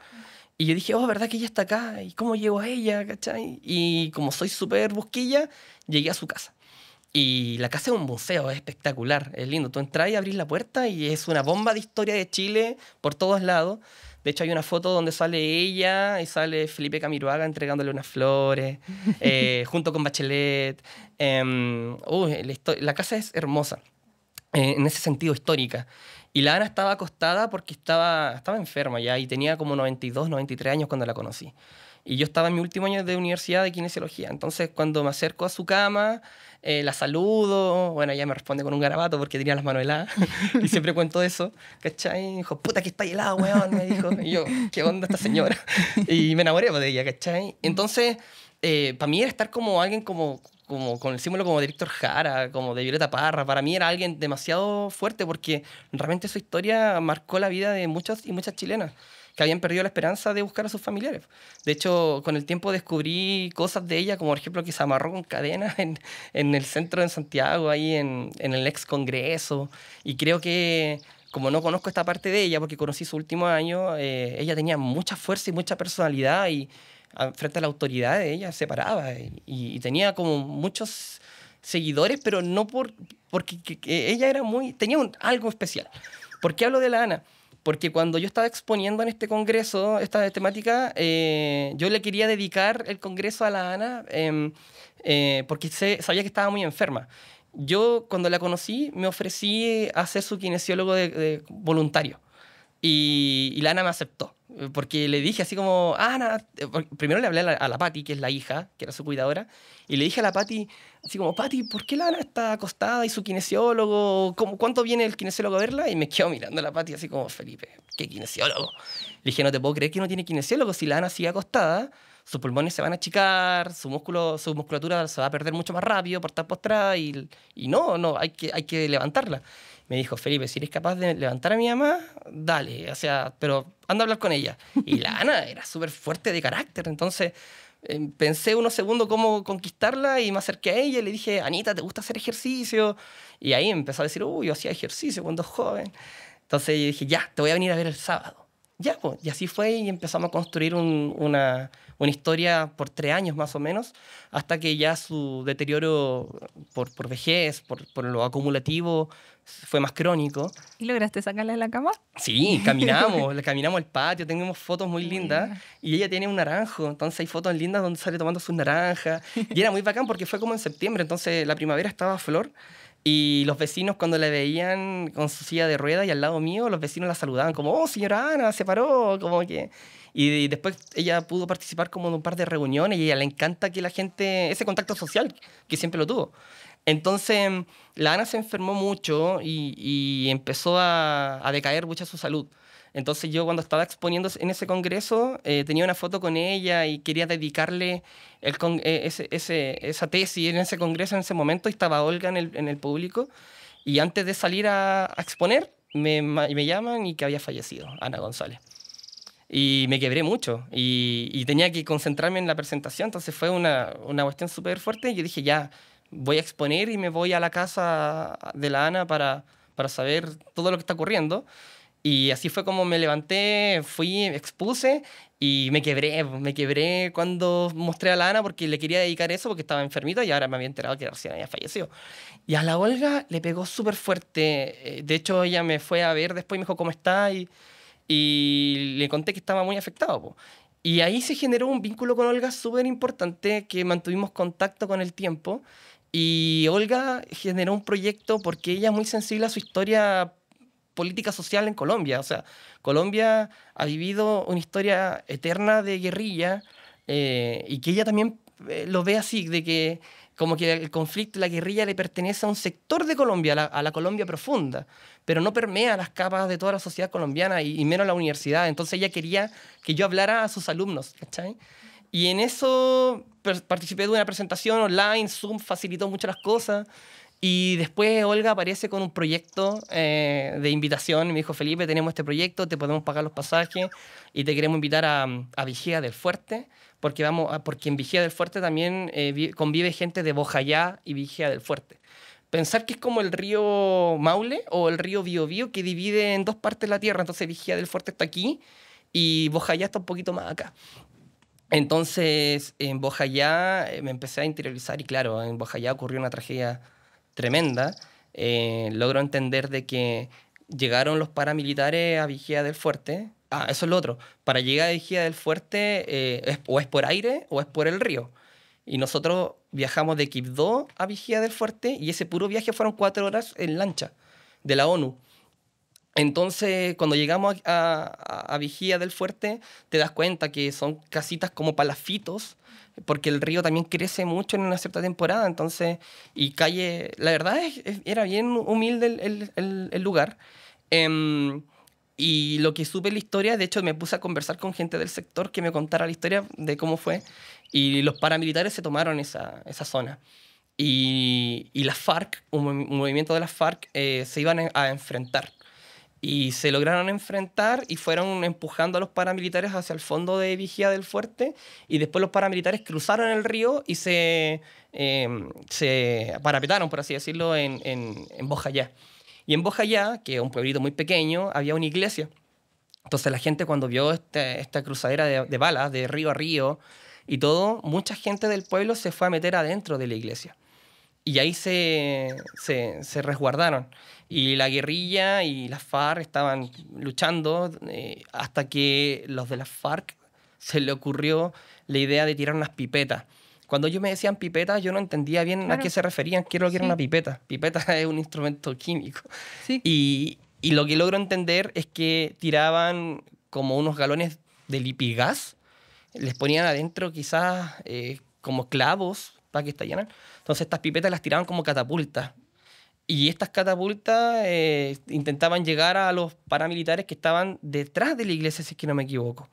Y yo dije, oh, ¿verdad que ella está acá? ¿Y cómo llego a ella? ¿Cachai? Y como soy súper busquilla, llegué a su casa. Y la casa es un museo, es espectacular, es lindo. Tú entras y abrís la puerta y es una bomba de historia de Chile por todos lados. De hecho, hay una foto donde sale ella y sale Felipe Camiroaga entregándole unas flores, junto con Bachelet. La casa es hermosa, en ese sentido histórica. Y la Ana estaba acostada porque estaba enferma ya y tenía como 92, 93 años cuando la conocí. Y yo estaba en mi último año de universidad de kinesiología. Entonces, cuando me acerco a su cama, la saludo. Bueno, ella me responde con un garabato porque tenía las manos heladas. Y siempre cuento eso, ¿cachai? Y dijo, puta que está helado, weón, me dijo. Y yo, ¿qué onda esta señora? Y me enamoré de ella, ¿cachai? Entonces, para mí era estar como alguien como con el símbolo como de Víctor Jara, como de Violeta Parra. Para mí era alguien demasiado fuerte porque realmente su historia marcó la vida de muchos y muchas chilenas que habían perdido la esperanza de buscar a sus familiares. De hecho, con el tiempo descubrí cosas de ella, como por ejemplo que se amarró con cadenas en el centro de Santiago, ahí en el ex Congreso. Y creo que, como no conozco esta parte de ella, porque conocí su último año, ella tenía mucha fuerza y mucha personalidad y frente a la autoridad de ella se paraba y tenía como muchos seguidores, pero no porque ella era tenía algo especial. ¿Por qué hablo de la Ana? Porque cuando yo estaba exponiendo en este congreso esta temática, yo le quería dedicar el congreso a la Ana porque sabía que estaba muy enferma. Yo, cuando la conocí, me ofrecí a ser su kinesiólogo de voluntario. Y la Ana me aceptó, porque le dije así como, Ana, primero le hablé a la Pati, que es la hija, que era su cuidadora, y le dije a la Pati, así como, Pati, ¿por qué la Ana está acostada y su kinesiólogo? ¿Cuánto viene el kinesiólogo a verla? Y me quedo mirando a la Pati así como, Felipe, ¿qué kinesiólogo? Le dije, no te puedo creer que no tiene kinesiólogo, si la Ana sigue acostada, sus pulmones se van a achicar, su musculatura se va a perder mucho más rápido por estar postrada y no, hay que levantarla. Me dijo, Felipe, si eres capaz de levantar a mi mamá, dale, o sea, pero anda a hablar con ella. Y la Ana era súper fuerte de carácter, entonces pensé unos segundos cómo conquistarla y me acerqué a ella y le dije, Anita, ¿te gusta hacer ejercicio? Y ahí empezó a decir, yo hacía ejercicio cuando joven. Entonces yo dije, ya, te voy a venir a ver el sábado. Ya, pues, y así fue y empezamos a construir una historia por 3 años más o menos, hasta que ya su deterioro por vejez, por lo acumulativo, fue más crónico. ¿Y lograste sacarla de la cama? Sí, caminamos al patio, tenemos fotos muy lindas y ella tiene un naranjo, entonces hay fotos lindas donde sale tomando sus naranjas y era muy bacán porque fue como en septiembre, entonces la primavera estaba a flor Y los vecinos cuando la veían con su silla de ruedas y al lado mío, los vecinos la saludaban como, oh, señora Ana, se paró, como que... Y después ella pudo participar como en un par de reuniones y a ella le encanta que la gente, ese contacto social, que siempre lo tuvo. Entonces, la Ana se enfermó mucho y empezó a decaer mucho su salud. Entonces yo cuando estaba exponiendo en ese congreso tenía una foto con ella y quería dedicarle esa tesis en ese congreso en ese momento y estaba Olga en el público y antes de salir a exponer me llaman y que había fallecido Ana González. Y me quebré mucho y tenía que concentrarme en la presentación, entonces fue una cuestión súper fuerte y yo dije ya, voy a exponer y me voy a la casa de la Ana para saber todo lo que está ocurriendo. Y así fue como me levanté, fui, expuse y me quebré cuando mostré a la Ana porque le quería dedicar eso porque estaba enfermita y ahora me había enterado que recién había fallecido. Y a la Olga le pegó súper fuerte. De hecho, ella me fue a ver después y me dijo, ¿cómo está? Y le conté que estaba muy afectado, po. Y ahí se generó un vínculo con Olga súper importante que mantuvimos contacto con el tiempo. Y Olga generó un proyecto porque ella es muy sensible a su historia política social en Colombia. O sea, Colombia ha vivido una historia eterna de guerrilla y que ella también lo ve así, de que como que el conflicto, la guerrilla le pertenece a un sector de Colombia, a la Colombia profunda, pero no permea las capas de toda la sociedad colombiana y menos la universidad. Entonces ella quería que yo hablara a sus alumnos, ¿cachai? Y en eso participé de una presentación online, Zoom facilitó mucho las cosas. Y después Olga aparece con un proyecto de invitación. Me dijo, Felipe, tenemos este proyecto, te podemos pagar los pasajes y te queremos invitar a Vigía del Fuerte, porque en Vigía del Fuerte también convive gente de Bojayá y Vigía del Fuerte. Pensar que es como el río Maule o el río Biobío que divide en dos partes la tierra. Entonces Vigía del Fuerte está aquí y Bojayá está un poquito más acá. Entonces en Bojayá me empecé a interiorizar y claro, en Bojayá ocurrió una tragedia tremenda. Logro entender de que llegaron los paramilitares a Vigía del Fuerte. Ah, eso es lo otro. Para llegar a Vigía del Fuerte o es por aire o es por el río. Y nosotros viajamos de Quibdó a Vigía del Fuerte y ese puro viaje fueron 4 horas en lancha de la ONU. Entonces, cuando llegamos a Vigía del Fuerte, te das cuenta que son casitas como palafitos, porque el río también crece mucho en una cierta temporada, entonces, y calle, la verdad era bien humilde el lugar. Y lo que supe en la historia, de hecho me puse a conversar con gente del sector que me contara la historia de cómo fue, y los paramilitares se tomaron esa zona. Y las FARC, un movimiento de las FARC, se iban a enfrentar. Y se lograron enfrentar y fueron empujando a los paramilitares hacia el fondo de Vigía del Fuerte y después los paramilitares cruzaron el río y se parapetaron, por así decirlo, en Bojayá. Y en Bojayá, que es un pueblito muy pequeño, había una iglesia. Entonces la gente cuando vio esta cruzadera de balas, de río a río y todo, mucha gente del pueblo se fue a meter adentro de la iglesia. Y ahí se resguardaron. Y la guerrilla y las FARC estaban luchando hasta que los de las FARC se le ocurrió la idea de tirar unas pipetas. Cuando ellos me decían pipetas, yo no entendía bien a qué se referían, qué era lo que era una pipeta. Pipeta es un instrumento químico. Sí. Y lo que logro entender es que tiraban como unos galones de lipigas, les ponían adentro quizás como clavos para que estallaran. Entonces estas pipetas las tiraban como catapultas. Y estas catapultas intentaban llegar a los paramilitares que estaban detrás de la iglesia, si es que no me equivoco.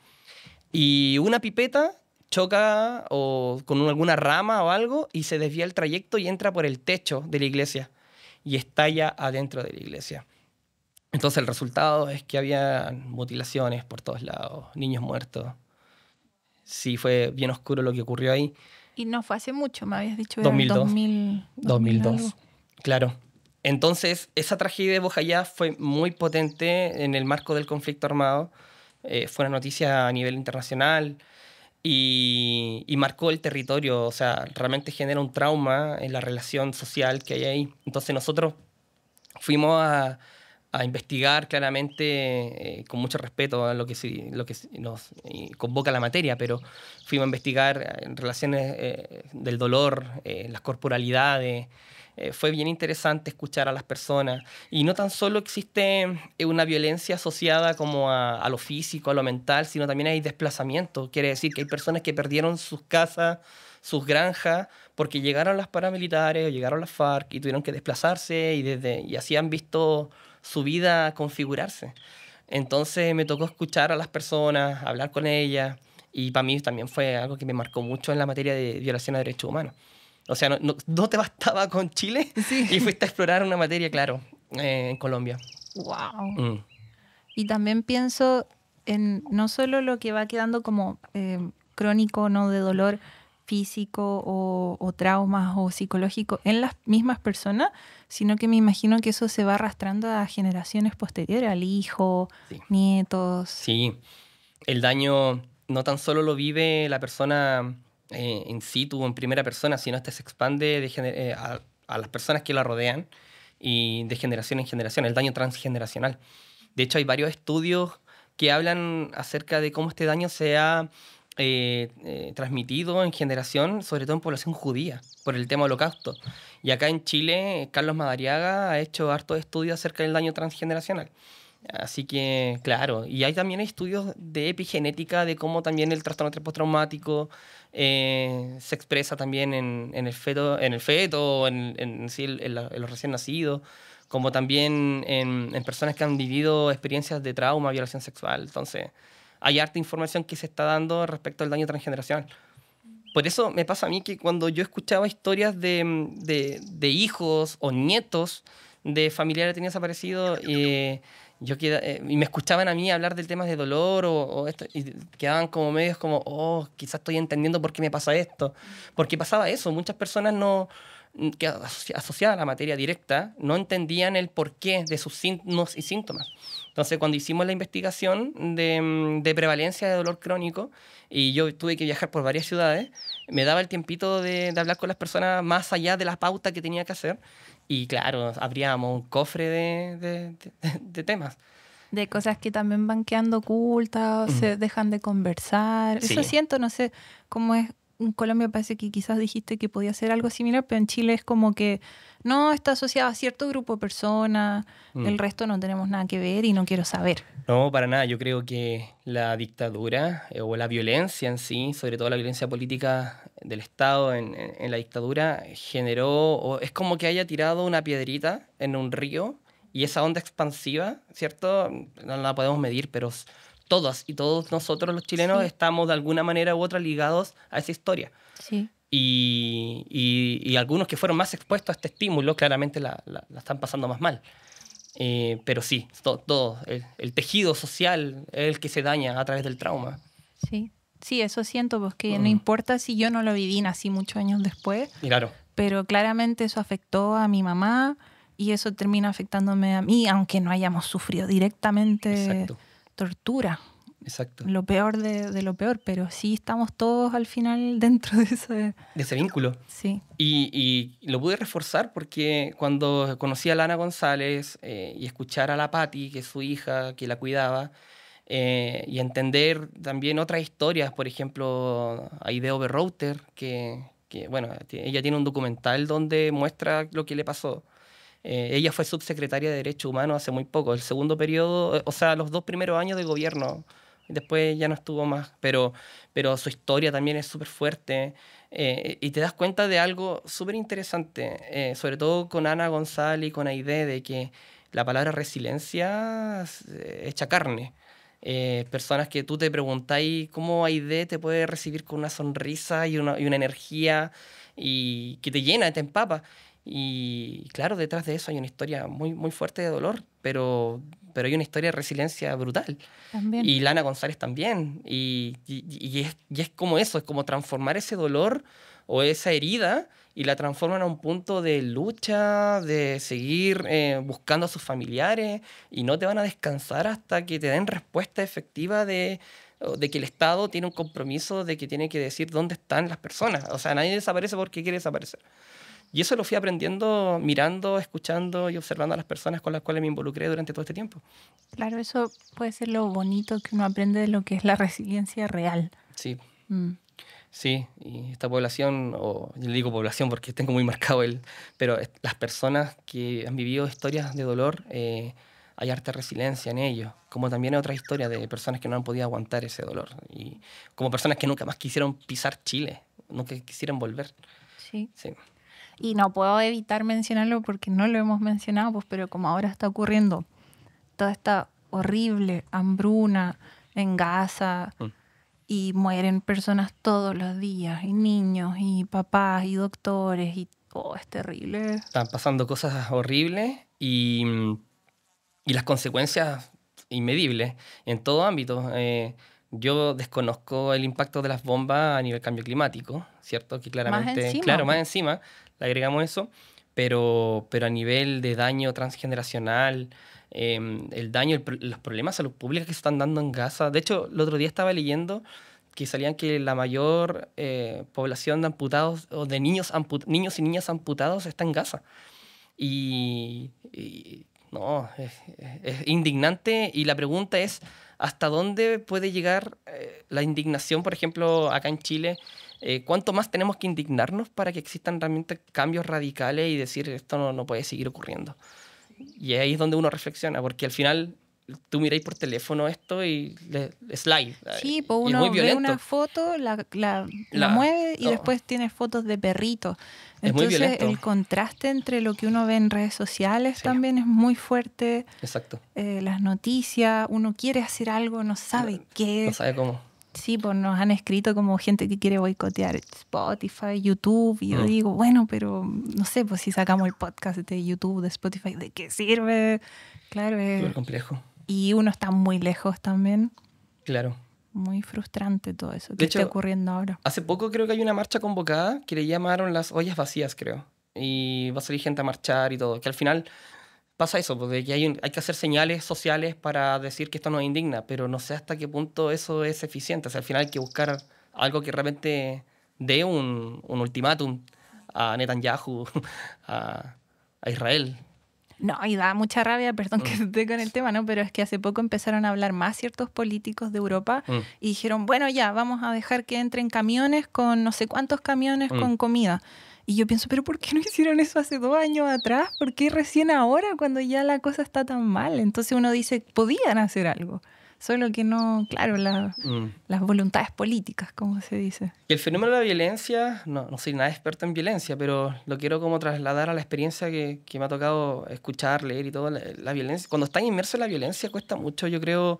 Y una pipeta choca con alguna rama o algo y se desvía el trayecto y entra por el techo de la iglesia y estalla adentro de la iglesia. Entonces el resultado es que había mutilaciones por todos lados, niños muertos. Sí, fue bien oscuro lo que ocurrió ahí. Y no fue hace mucho, me habías dicho. 2002. 2002, claro. Entonces, esa tragedia de Bojayá fue muy potente en el marco del conflicto armado. Fue una noticia a nivel internacional y marcó el territorio. O sea, realmente genera un trauma en la relación social que hay ahí. Entonces, nosotros fuimos a investigar claramente con mucho respeto a lo que nos convoca la materia, pero fuimos a investigar en relaciones del dolor, las corporalidades. Fue bien interesante escuchar a las personas y no tan solo existe una violencia asociada como a lo físico, a lo mental, sino también hay desplazamiento. Quiere decir que hay personas que perdieron sus casas, sus granjas, porque llegaron las paramilitares o llegaron las FARC y tuvieron que desplazarse y así han visto su vida configurarse. Entonces me tocó escuchar a las personas, hablar con ellas, y para mí también fue algo que me marcó mucho en la materia de violación a derechos humanos. O sea, no te bastaba con Chile y fuiste a explorar una materia, claro, en Colombia. ¡Wow! Y también pienso en no solo lo que va quedando como crónico, ¿no?, de dolor físico o traumas o psicológico en las mismas personas, sino que me imagino que eso se va arrastrando a generaciones posteriores, al hijo, sí, nietos. Sí, el daño no tan solo lo vive la persona in situ, en primera persona, sino se expande a las personas que la rodean y de generación en generación, el daño transgeneracional. De hecho, hay varios estudios que hablan acerca de cómo este daño se ha transmitido en generación, sobre todo en población judía, por el tema holocausto. Y acá en Chile, Carlos Madariaga ha hecho hartos estudios acerca del daño transgeneracional. Así que, claro, y hay también estudios de epigenética de cómo también el trastorno postraumático se expresa también en el feto, en los recién nacidos, como también en personas que han vivido experiencias de trauma, violación sexual. Entonces, hay harta información que se está dando respecto al daño transgeneracional. Por eso me pasa a mí que cuando yo escuchaba historias de hijos o nietos de familiares que tenían desaparecido, y me escuchaban a mí hablar del tema de dolor o esto, y quedaban como medios como, oh, quizás estoy entendiendo por qué me pasa esto. Porque pasaba eso, muchas personas que asociadas a la materia directa no entendían el porqué de sus signos y síntomas. Entonces, cuando hicimos la investigación de prevalencia de dolor crónico, y yo tuve que viajar por varias ciudades, me daba el tiempito de hablar con las personas más allá de la pauta que tenía que hacer. Y claro, abríamos un cofre de temas. De cosas que también van quedando ocultas, se dejan de conversar. Sí. Eso siento, no sé cómo es. En Colombia parece que quizás dijiste que podía ser algo similar, pero en Chile es como que no, está asociado a cierto grupo de personas, el resto no tenemos nada que ver y no quiero saber. No, para nada. Yo creo que la dictadura o la violencia en sí, sobre todo la violencia política del Estado en la dictadura, generó, es como que haya tirado una piedrita en un río y esa onda expansiva, ¿cierto? No la podemos medir, pero todas y todos nosotros los chilenos estamos de alguna manera u otra ligados a esa historia. Sí. Y algunos que fueron más expuestos a este estímulo claramente la están pasando más mal. Pero sí, todo el tejido social es el que se daña a través del trauma. Sí, sí, eso siento, porque no importa si yo no lo viví, nací muchos años después, claro, pero claramente eso afectó a mi mamá y eso termina afectándome a mí, aunque no hayamos sufrido directamente tortura. Exacto. Lo peor de lo peor, pero sí estamos todos al final dentro de ese vínculo. Sí. Y lo pude reforzar porque cuando conocí a Lana González y escuchar a la Patti, que es su hija, que la cuidaba, y entender también otras historias, por ejemplo, Aide Oberreuter, que bueno, ella tiene un documental donde muestra lo que le pasó. Ella fue subsecretaria de Derechos Humanos hace muy poco, el segundo periodo, o sea, los 2 primeros años de gobierno. Después ya no estuvo más, pero su historia también es súper fuerte. Y te das cuenta de algo súper interesante, sobre todo con Ana González y con Aide, de que la palabra resiliencia echa carne. Personas que tú te preguntáis cómo Aide te puede recibir con una sonrisa y una energía y que te llena, te empapa. Y claro, detrás de eso hay una historia muy, muy fuerte de dolor, pero hay una historia de resiliencia brutal. También. Y Lana González también. Y es como eso, es como transformar ese dolor o esa herida y la transforman a un punto de lucha, de seguir buscando a sus familiares, y no te van a descansar hasta que te den respuesta efectiva de que el Estado tiene un compromiso de que tiene que decir dónde están las personas. O sea, nadie desaparece porque quiere desaparecer. Y eso lo fui aprendiendo mirando, escuchando y observando a las personas con las cuales me involucré durante todo este tiempo. Claro, eso puede ser lo bonito que uno aprende de lo que es la resiliencia real. Sí. Sí, y esta población, o yo le digo población porque tengo muy marcado pero las personas que han vivido historias de dolor, hay harta resiliencia en ellos, como también hay otras historias de personas que no han podido aguantar ese dolor, y como personas que nunca más quisieron pisar Chile, nunca quisieron volver. Sí. Y no puedo evitar mencionarlo porque no lo hemos mencionado, pues, pero como ahora está ocurriendo toda esta horrible hambruna en Gaza, y mueren personas todos los días, y niños, y papás, y doctores, y es terrible. Están pasando cosas horribles y las consecuencias inmedibles en todo ámbito. Yo desconozco el impacto de las bombas a nivel cambio climático, ¿cierto? Que claramente, más encima le agregamos eso, pero a nivel de daño transgeneracional, el daño, los problemas de salud pública que se están dando en Gaza. De hecho, el otro día estaba leyendo que salían que la mayor población de amputados o de niños y niñas amputados está en Gaza. Y no, es indignante, y la pregunta es ¿hasta dónde puede llegar la indignación, por ejemplo, acá en Chile? ¿Cuánto más tenemos que indignarnos para que existan realmente cambios radicales y decir esto no puede seguir ocurriendo? Y ahí es donde uno reflexiona, porque al final tú miráis por teléfono esto y slide. Sí, pues uno ve una foto, la mueve y después tiene fotos de perritos. Entonces el contraste entre lo que uno ve en redes sociales también es muy fuerte. Exacto. Las noticias, uno quiere hacer algo, no sabe qué. No sabe cómo. Sí, pues nos han escrito como gente que quiere boicotear Spotify, YouTube, y yo digo, bueno, pero no sé, pues si sacamos el podcast de YouTube, de Spotify, ¿de qué sirve? Claro, es súper complejo. Y uno está muy lejos también. Claro. Muy frustrante todo eso que está ocurriendo ahora. Hace poco creo que hay una marcha convocada que le llamaron las ollas vacías, creo. Y va a salir gente a marchar y todo. Que al final pasa eso, pues, de que hay que hacer señales sociales para decir que esto nos indigna, pero no sé hasta qué punto eso es eficiente. O sea, al final hay que buscar algo que realmente dé un ultimátum a Netanyahu, a Israel. No, y da mucha rabia, perdón que esté con el tema, ¿no? Pero es que hace poco empezaron a hablar más ciertos políticos de Europa y dijeron, bueno, ya, vamos a dejar que entren camiones con no sé cuántos camiones con comida. Y yo pienso, ¿pero por qué no hicieron eso hace 2 años atrás? ¿Por qué recién ahora, cuando ya la cosa está tan mal? Entonces uno dice, podían hacer algo. Solo que no, claro, las voluntades políticas, como se dice. Y el fenómeno de la violencia, no soy nada experto en violencia, pero lo quiero como trasladar a la experiencia que me ha tocado escuchar, leer y todo. La violencia, cuando estás inmerso en la violencia cuesta mucho, yo creo,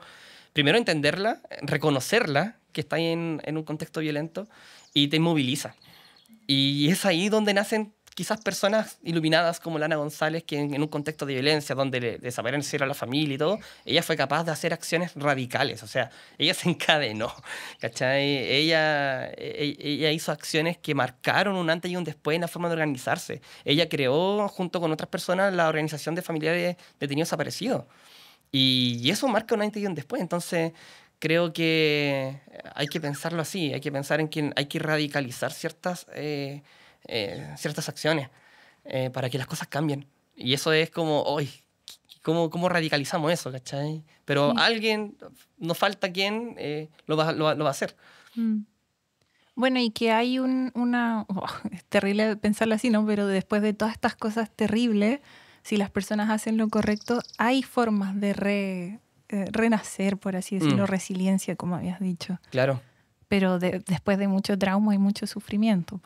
primero entenderla, reconocerla, que está en un contexto violento, y te inmoviliza. Y es ahí donde nacen quizás personas iluminadas como Lana González, que en un contexto de violencia donde le desaparecieron a la familia y todo, ella fue capaz de hacer acciones radicales. O sea, ella se encadenó, ¿cachai? Ella hizo acciones que marcaron un antes y un después en la forma de organizarse. Ella creó, junto con otras personas, la organización de familiares detenidos desaparecidos. Y eso marca un antes y un después. Entonces, creo que hay que pensarlo así. Hay que pensar en que hay que radicalizar ciertas acciones para que las cosas cambien. Y eso es como, hoy, ¿cómo radicalizamos eso? ¿Cachai? Pero alguien, nos falta quien lo va a hacer. Bueno, y que hay es terrible pensarlo así, ¿no? Pero después de todas estas cosas terribles, si las personas hacen lo correcto, hay formas de renacer, por así decirlo, resiliencia, como habías dicho. Claro. Pero después de mucho trauma y mucho sufrimiento.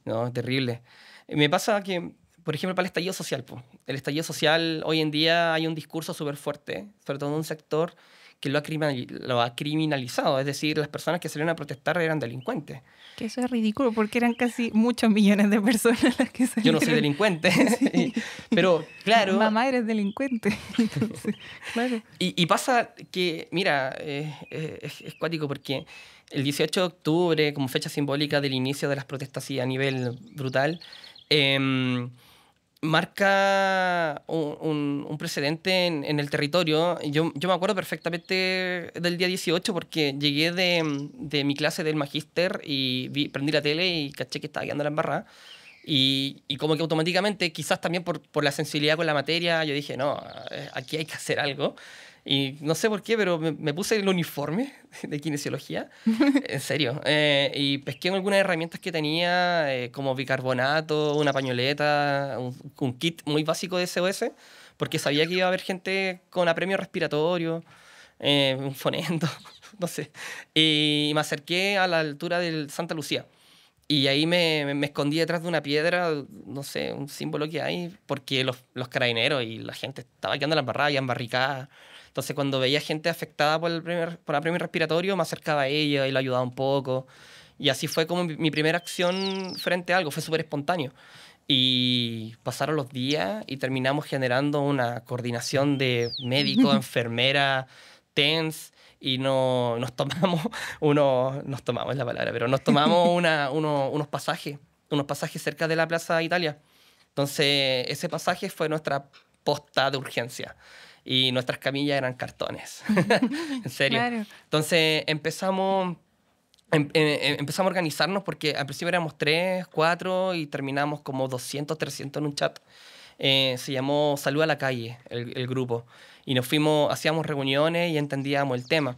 No, terrible. Me pasa que, por ejemplo, para el estallido social, el estallido social, hoy en día hay un discurso súper fuerte, sobre todo en un sector que lo ha criminalizado. Es decir, las personas que salieron a protestar eran delincuentes. Que eso es ridículo, porque eran casi muchos millones de personas las que salieron. Yo no soy delincuente, pero claro... Mamá, eres delincuente. Entonces, claro. Y pasa que, mira, es cuático porque el 18 de octubre, como fecha simbólica del inicio de las protestas a nivel brutal, marca un precedente en el territorio. Yo me acuerdo perfectamente del día 18 porque llegué de mi clase del magíster y prendí la tele y caché que estaba quedando la embarrada. Y como que automáticamente, quizás también por la sensibilidad con la materia, yo dije, no, aquí hay que hacer algo. Y no sé por qué, pero me puse el uniforme de kinesiología, en serio. Y pesqué algunas herramientas que tenía, como bicarbonato, una pañoleta, un kit muy básico de SOS, porque sabía que iba a haber gente con apremio respiratorio, un fonendo, no sé. Y me acerqué a la altura del Santa Lucía. Y ahí me escondí detrás de una piedra, no sé, un símbolo que hay, porque los carabineros y la gente estaba quedando en la embarrada, en barricadas. Entonces, cuando veía gente afectada por apremio respiratorio, me acercaba a ella y la ayudaba un poco. Y así fue como mi primera acción frente a algo, fue súper espontáneo. Y pasaron los días y terminamos generando una coordinación de médico, enfermera, TENS, y nos tomamos nos tomamos la palabra, pero nos tomamos unos pasajes cerca de la Plaza Italia. Entonces, ese pasaje fue nuestra posta de urgencia. Y nuestras camillas eran cartones. En serio. Claro. Entonces empezamos a organizarnos porque al principio éramos 3, 4 y terminamos como 200, 300 en un chat. Se llamó Salud a la Calle, el grupo. Y nos fuimos, hacíamos reuniones y entendíamos el tema.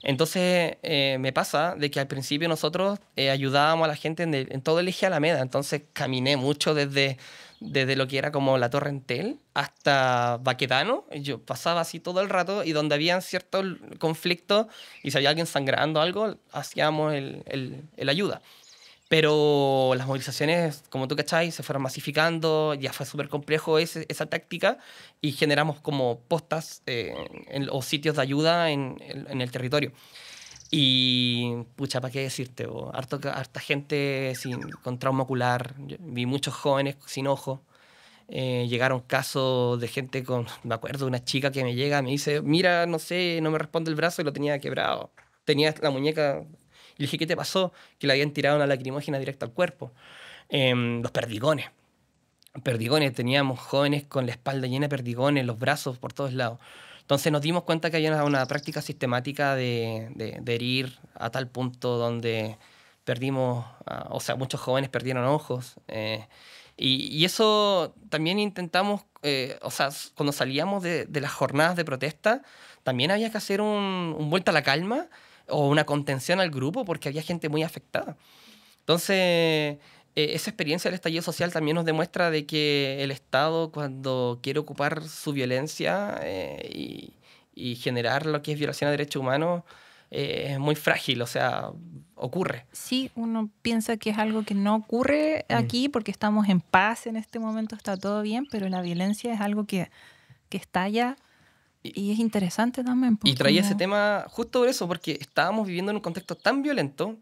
Entonces me pasa de que al principio nosotros ayudábamos a la gente en todo el eje Alameda. Entonces caminé mucho desde lo que era como la Torre Entel hasta Baquedano. Yo pasaba así todo el rato y donde habían ciertos conflictos y si había alguien sangrando algo, hacíamos el ayuda. Pero las movilizaciones, como tú cachai, se fueron masificando, ya fue súper complejo esa táctica y generamos como postas o sitios de ayuda en el territorio. Y, pucha, ¿para qué decirte? Harta gente con trauma ocular, vi muchos jóvenes sin ojo. Llegaron casos de gente me acuerdo, una chica que me llega, me dice, mira, no sé, no me responde el brazo y lo tenía quebrado. Tenía la muñeca. Y le dije, ¿qué te pasó? Que le habían tirado una lacrimógena directa al cuerpo. Los perdigones. Perdigones, teníamos jóvenes con la espalda llena de perdigones, los brazos por todos lados. Entonces nos dimos cuenta que había una práctica sistemática de herir a tal punto donde perdimos, o sea, muchos jóvenes perdieron ojos. Y eso también intentamos, o sea, cuando salíamos de las jornadas de protesta, también había que hacer un vuelta a la calma o una contención al grupo porque había gente muy afectada. Entonces, esa experiencia del estallido social también nos demuestra de que el Estado, cuando quiere ocupar su violencia y generar lo que es violación a derechos humanos, es muy frágil, o sea, ocurre. Sí, uno piensa que es algo que no ocurre aquí porque estamos en paz en este momento, está todo bien, pero la violencia es algo que estalla. Y es interesante también. Y traía ese tema justo por eso, porque estábamos viviendo en un contexto tan violento,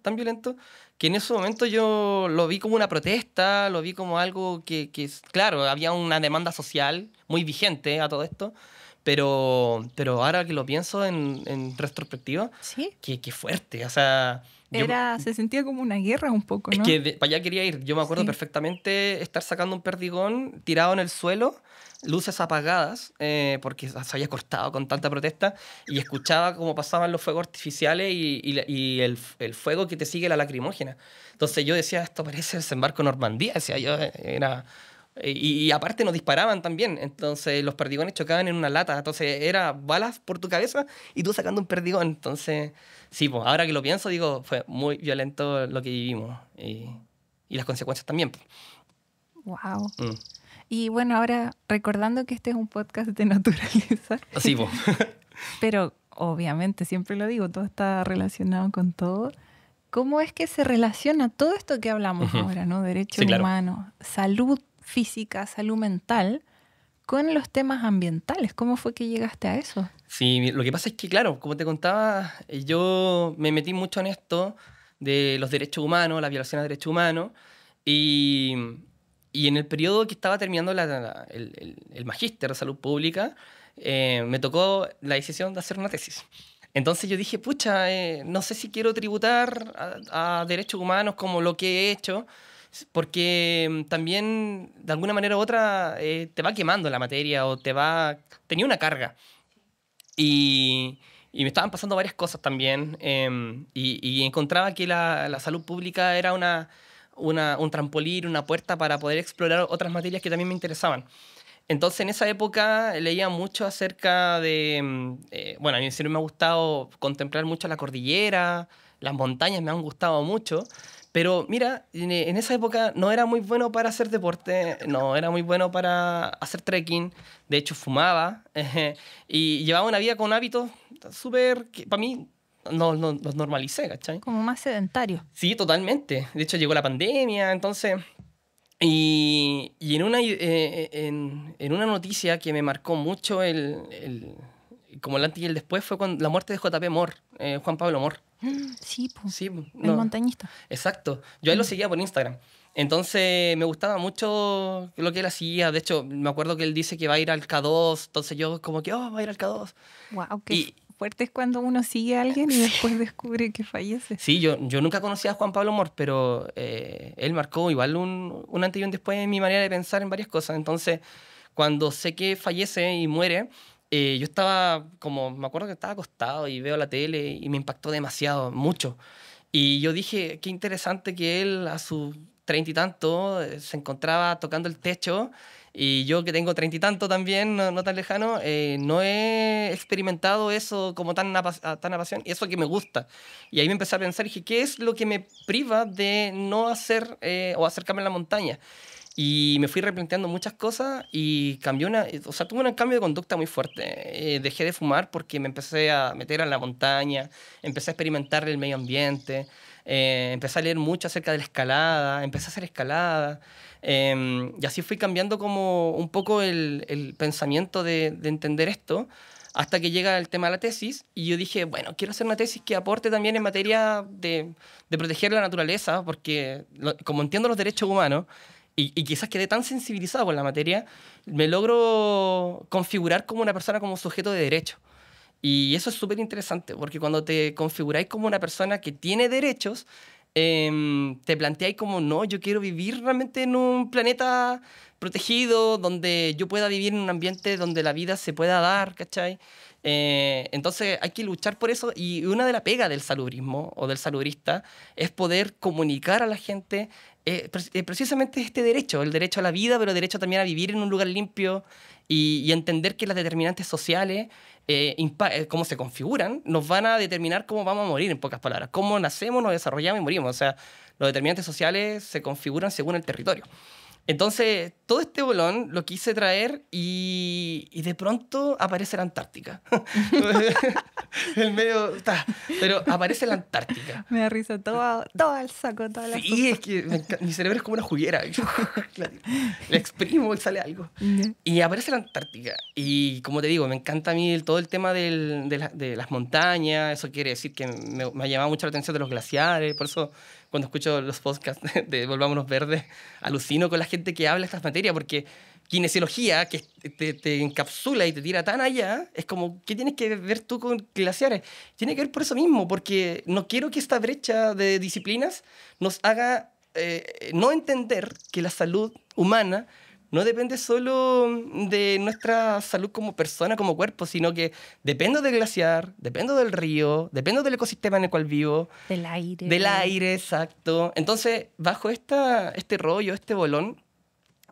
que en ese momento yo lo vi como una protesta, lo vi como algo que claro, había una demanda social muy vigente a todo esto, pero ahora que lo pienso en retrospectiva, ¿sí? Qué fuerte, o sea... Se sentía como una guerra un poco, ¿no? Es que para allá quería ir. Yo me acuerdo perfectamente estar sacando un perdigón tirado en el suelo, luces apagadas, porque se había cortado con tanta protesta, y escuchaba cómo pasaban los fuegos artificiales y el fuego que te sigue la lacrimógena. Entonces yo decía, esto parece el desembarco en Normandía, decía yo, era... Y aparte nos disparaban también, entonces los perdigones chocaban en una lata, entonces era balas por tu cabeza y tú sacando un perdigón. Entonces, sí, pues ahora que lo pienso, digo, fue muy violento lo que vivimos y las consecuencias también. Wow. Y bueno, ahora recordando que este es un podcast de naturaleza. Sí, pues. Pero obviamente, siempre lo digo, todo está relacionado con todo. ¿Cómo es que se relaciona todo esto que hablamos ahora, ¿no? Derechos humanos, salud física, salud mental, con los temas ambientales? ¿Cómo fue que llegaste a eso? Sí, lo que pasa es que, claro, como te contaba, yo me metí mucho en esto de los derechos humanos, la violación a derechos humanos, y en el periodo que estaba terminando el magíster de salud pública, me tocó la decisión de hacer una tesis. Entonces yo dije, pucha, no sé si quiero tributar a derechos humanos como lo que he hecho, porque también de alguna manera u otra te va quemando la materia o tenía una carga. Y me estaban pasando varias cosas también y encontraba que la salud pública era un trampolín, una puerta para poder explorar otras materias que también me interesaban. Entonces, en esa época leía mucho acerca de... bueno, a mí siempre me ha gustado contemplar mucho la cordillera, las montañas me han gustado mucho, pero mira, en esa época no era muy bueno para hacer deporte, no era muy bueno para hacer trekking, de hecho fumaba y llevaba una vida con hábitos súper... que para mí no, los normalicé, ¿cachai? Como más sedentario. Sí, totalmente. De hecho llegó la pandemia, entonces... Y en una noticia que me marcó mucho como el antes y el después fue con la muerte de J.P. Moore, Juan Pablo Moore. Sí, pues. Sí, El montañista. Exacto. Yo a él lo seguía por Instagram. Entonces me gustaba mucho lo que él hacía. De hecho, me acuerdo que él dice que va a ir al K2. Entonces yo como que, va a ir al K2. Wow, qué fuerte es cuando uno sigue a alguien y después descubre que fallece. Sí, yo nunca conocí a Juan Pablo Moore, pero él marcó igual un antes y un después en mi manera de pensar en varias cosas. Entonces, cuando sé que fallece y muere, yo estaba como, me acuerdo que estaba acostado y veo la tele y me impactó demasiado, mucho. Y yo dije, qué interesante que él a sus 30 y tanto se encontraba tocando el techo y yo que tengo 30 y tanto también, no tan lejano, no he experimentado eso como tan pasión y eso que me gusta. Y ahí me empecé a pensar y dije, ¿qué es lo que me priva de no hacer o acercarme a la montaña? Y me fui replanteando muchas cosas y tuve un cambio de conducta muy fuerte. Dejé de fumar porque me empecé a meter en la montaña, empecé a experimentar el medio ambiente, empecé a leer mucho acerca de la escalada, empecé a hacer escalada. Y así fui cambiando como un poco el pensamiento de entender esto, hasta que llega el tema de la tesis y yo dije, bueno, quiero hacer una tesis que aporte también en materia de proteger la naturaleza, porque como entiendo los derechos humanos, y quizás quedé tan sensibilizado con la materia, me logro configurar como una persona como sujeto de derecho. Y eso es súper interesante, porque cuando te configuráis como una persona que tiene derechos, te planteáis como, no, yo quiero vivir realmente en un planeta protegido, donde yo pueda vivir en un ambiente donde la vida se pueda dar, ¿cachai? Entonces hay que luchar por eso, y una de las pegas del salubrismo o del salubrista es poder comunicar a la gente precisamente este derecho, el derecho a la vida, pero el derecho también a vivir en un lugar limpio y entender que las determinantes sociales, cómo se configuran, nos van a determinar cómo vamos a morir, en pocas palabras. Cómo nacemos, nos desarrollamos y morimos. O sea, los determinantes sociales se configuran según el territorio. Entonces, todo este bolón lo quise traer y de pronto aparece la Antártica. El medio... pero aparece la Antártica. Me da risa todo al saco, toda la Sí, es que mi cerebro es como una juguera. Le exprimo y sale algo. Y aparece la Antártica. Y como te digo, me encanta a mí todo el tema de las montañas. Eso quiere decir que me ha llamado mucho la atención de los glaciares. Por eso, cuando escucho los podcasts de Volvámonos Verdes, alucino con la gente que habla de estas materias, porque kinesiología, que te encapsula y te tira tan allá, es como, ¿qué tienes que ver tú con glaciares? Tiene que ver por eso mismo, porque no quiero que esta brecha de disciplinas nos haga no entender que la salud humana no depende solo de nuestra salud como persona, como cuerpo, sino que dependo del glaciar, dependo del río, dependo del ecosistema en el cual vivo. Del aire. Del aire, exacto. Entonces, bajo este rollo, este bolón,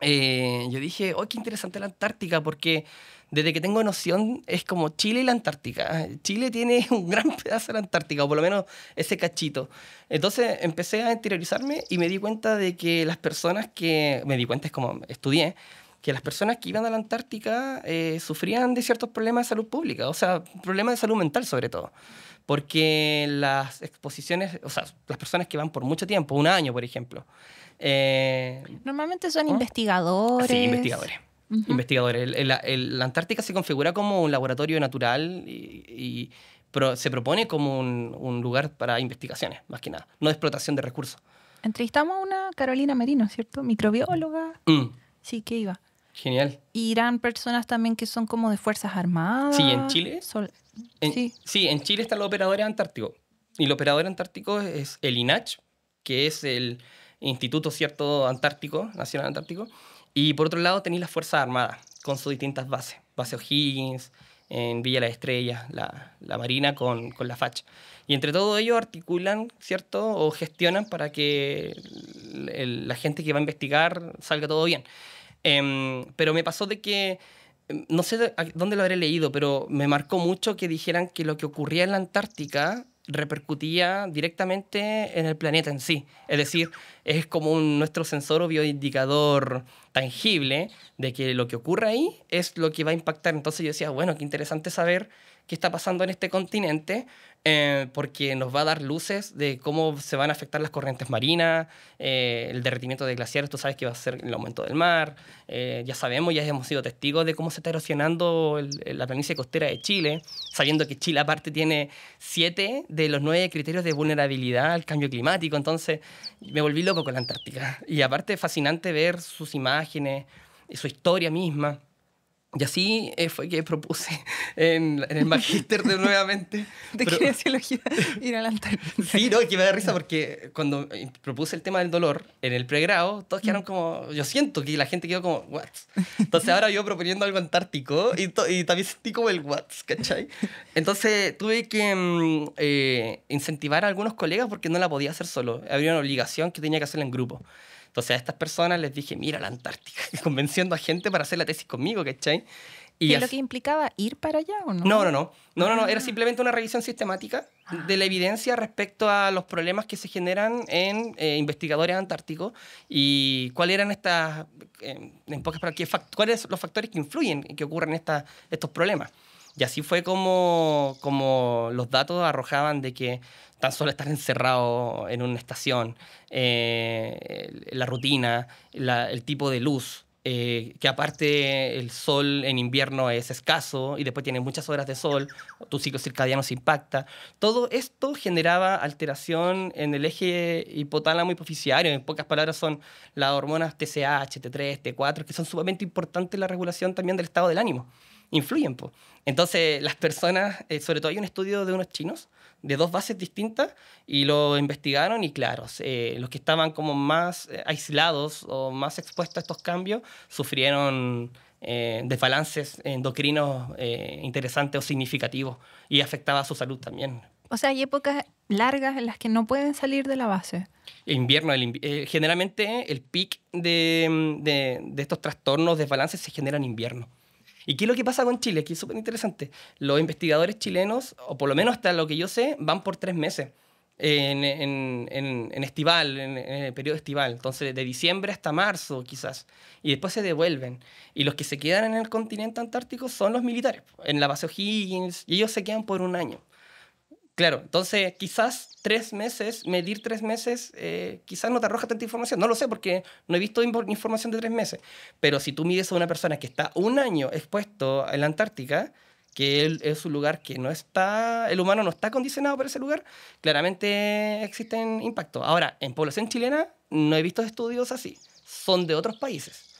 yo dije, oh, qué interesante la Antártica, porque desde que tengo noción es como Chile y la Antártica. Chile tiene un gran pedazo de la Antártica, o por lo menos ese cachito. Entonces empecé a interiorizarme y me di cuenta de que las personas que... Me di cuenta, es como estudié, que las personas que iban a la Antártica sufrían de ciertos problemas de salud pública, o sea, problemas de salud mental sobre todo. Porque las exposiciones, o sea, las personas que van por mucho tiempo, un año, por ejemplo... Normalmente son investigadores. Sí, investigadores. Investigadores. La Antártica se configura como un laboratorio natural y se propone como un lugar para investigaciones, más que nada, no de explotación de recursos. Entrevistamos a una Carolina Merino, ¿cierto? Microbióloga. Sí, que iba. Genial. Y eran personas también que son como de Fuerzas Armadas. Sí, en Chile. Sí, en Chile están los operadores antárticos. Y el operador antártico es el INACH, que es el Instituto Cierto Antártico, Nacional Antártico. Y por otro lado tenéis las Fuerzas Armadas, con sus distintas bases. Base O'Higgins, en Villa Las Estrellas, la Marina con la FACH. Y entre todos ellos articulan, ¿cierto? O gestionan para que la gente que va a investigar salga todo bien. Pero me pasó de que, no sé dónde lo habré leído, pero me marcó mucho que dijeran que lo que ocurría en la Antártica repercutía directamente en el planeta en sí. Es decir, es como nuestro sensor o bioindicador tangible de que lo que ocurre ahí es lo que va a impactar. Entonces yo decía, bueno, qué interesante saber qué está pasando en este continente, porque nos va a dar luces de cómo se van a afectar las corrientes marinas, el derretimiento de glaciares, tú sabes que va a ser el aumento del mar, ya sabemos, ya hemos sido testigos de cómo se está erosionando la planicie costera de Chile, sabiendo que Chile aparte tiene 7 de los 9 criterios de vulnerabilidad al cambio climático. Entonces me volví loco con la Antártica. Y aparte fascinante ver sus imágenes, su historia misma. Y así fue que propuse en el magíster nuevamente. De kinesiología, ir a la Antártida. Sí, no, que me da risa porque cuando propuse el tema del dolor en el pregrado, todos quedaron como... Yo siento que la gente quedó como, ¿what? Entonces ahora yo proponiendo algo antártico y también sentí como el what, ¿cachai? Entonces tuve que incentivar a algunos colegas porque no la podía hacer solo. Había una obligación que tenía que hacerla en grupo. Entonces a estas personas les dije, mira la Antártica, convenciendo a gente para hacer la tesis conmigo, ¿cachai? ¿Qué es lo que implicaba ir para allá o no? No, era simplemente una revisión sistemática de la evidencia respecto a los problemas que se generan en investigadores antárticos y cuáles eran en pocas palabras, cuáles son los factores que influyen en que ocurran estos problemas. Y así fue como los datos arrojaban de que tan solo estar encerrado en una estación, la rutina, el tipo de luz, que aparte el sol en invierno es escaso y después tiene muchas horas de sol, tu ciclo circadiano se impacta. Todo esto generaba alteración en el eje hipotálamo hipofisiario. En pocas palabras son las hormonas TSH, T3, T4, que son sumamente importantes en la regulación también del estado del ánimo. Influyen, po. Entonces, las personas, sobre todo hay un estudio de unos chinos, de 2 bases distintas, y lo investigaron y claro, los que estaban como más aislados o más expuestos a estos cambios sufrieron desbalances endocrinos interesantes o significativos y afectaba a su salud también. O sea, hay épocas largas en las que no pueden salir de la base. Invierno, generalmente el pic de estos trastornos, desbalances se genera en invierno. ¿Y qué es lo que pasa con Chile? Que es súper interesante. Los investigadores chilenos, o por lo menos hasta lo que yo sé, van por 3 meses en estival, en el periodo estival. Entonces, de diciembre hasta marzo, quizás. Y después se devuelven. Y los que se quedan en el continente antártico son los militares, en la base O'Higgins, y ellos se quedan por 1 año. Claro, entonces quizás 3 meses, medir 3 meses, quizás no te arroja tanta información. No lo sé porque no he visto información de 3 meses. Pero si tú mides a una persona que está 1 año expuesto en la Antártica, que es un lugar que no está, el humano no está condicionado para ese lugar, claramente existen impactos. Ahora, en población chilena no he visto estudios así. Son de otros países.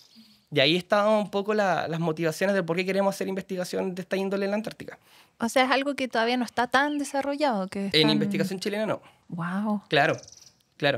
Y ahí están un poco las motivaciones de por qué queremos hacer investigación de esta índole en la Antártica. O sea, es algo que todavía no está tan desarrollado. En investigación chilena no. Wow. Claro,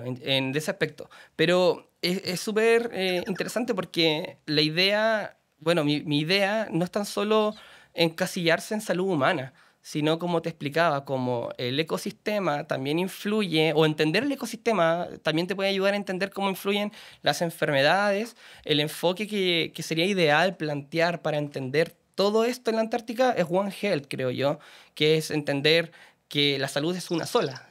en ese aspecto. Pero es súper interesante porque la idea, bueno, mi idea no es tan solo encasillarse en salud humana, sino como te explicaba, como el ecosistema también influye, o entender el ecosistema también te puede ayudar a entender cómo influyen las enfermedades. El enfoque que sería ideal plantear para entender todo esto en la Antártica es One Health, creo yo, que es entender que la salud es una sola.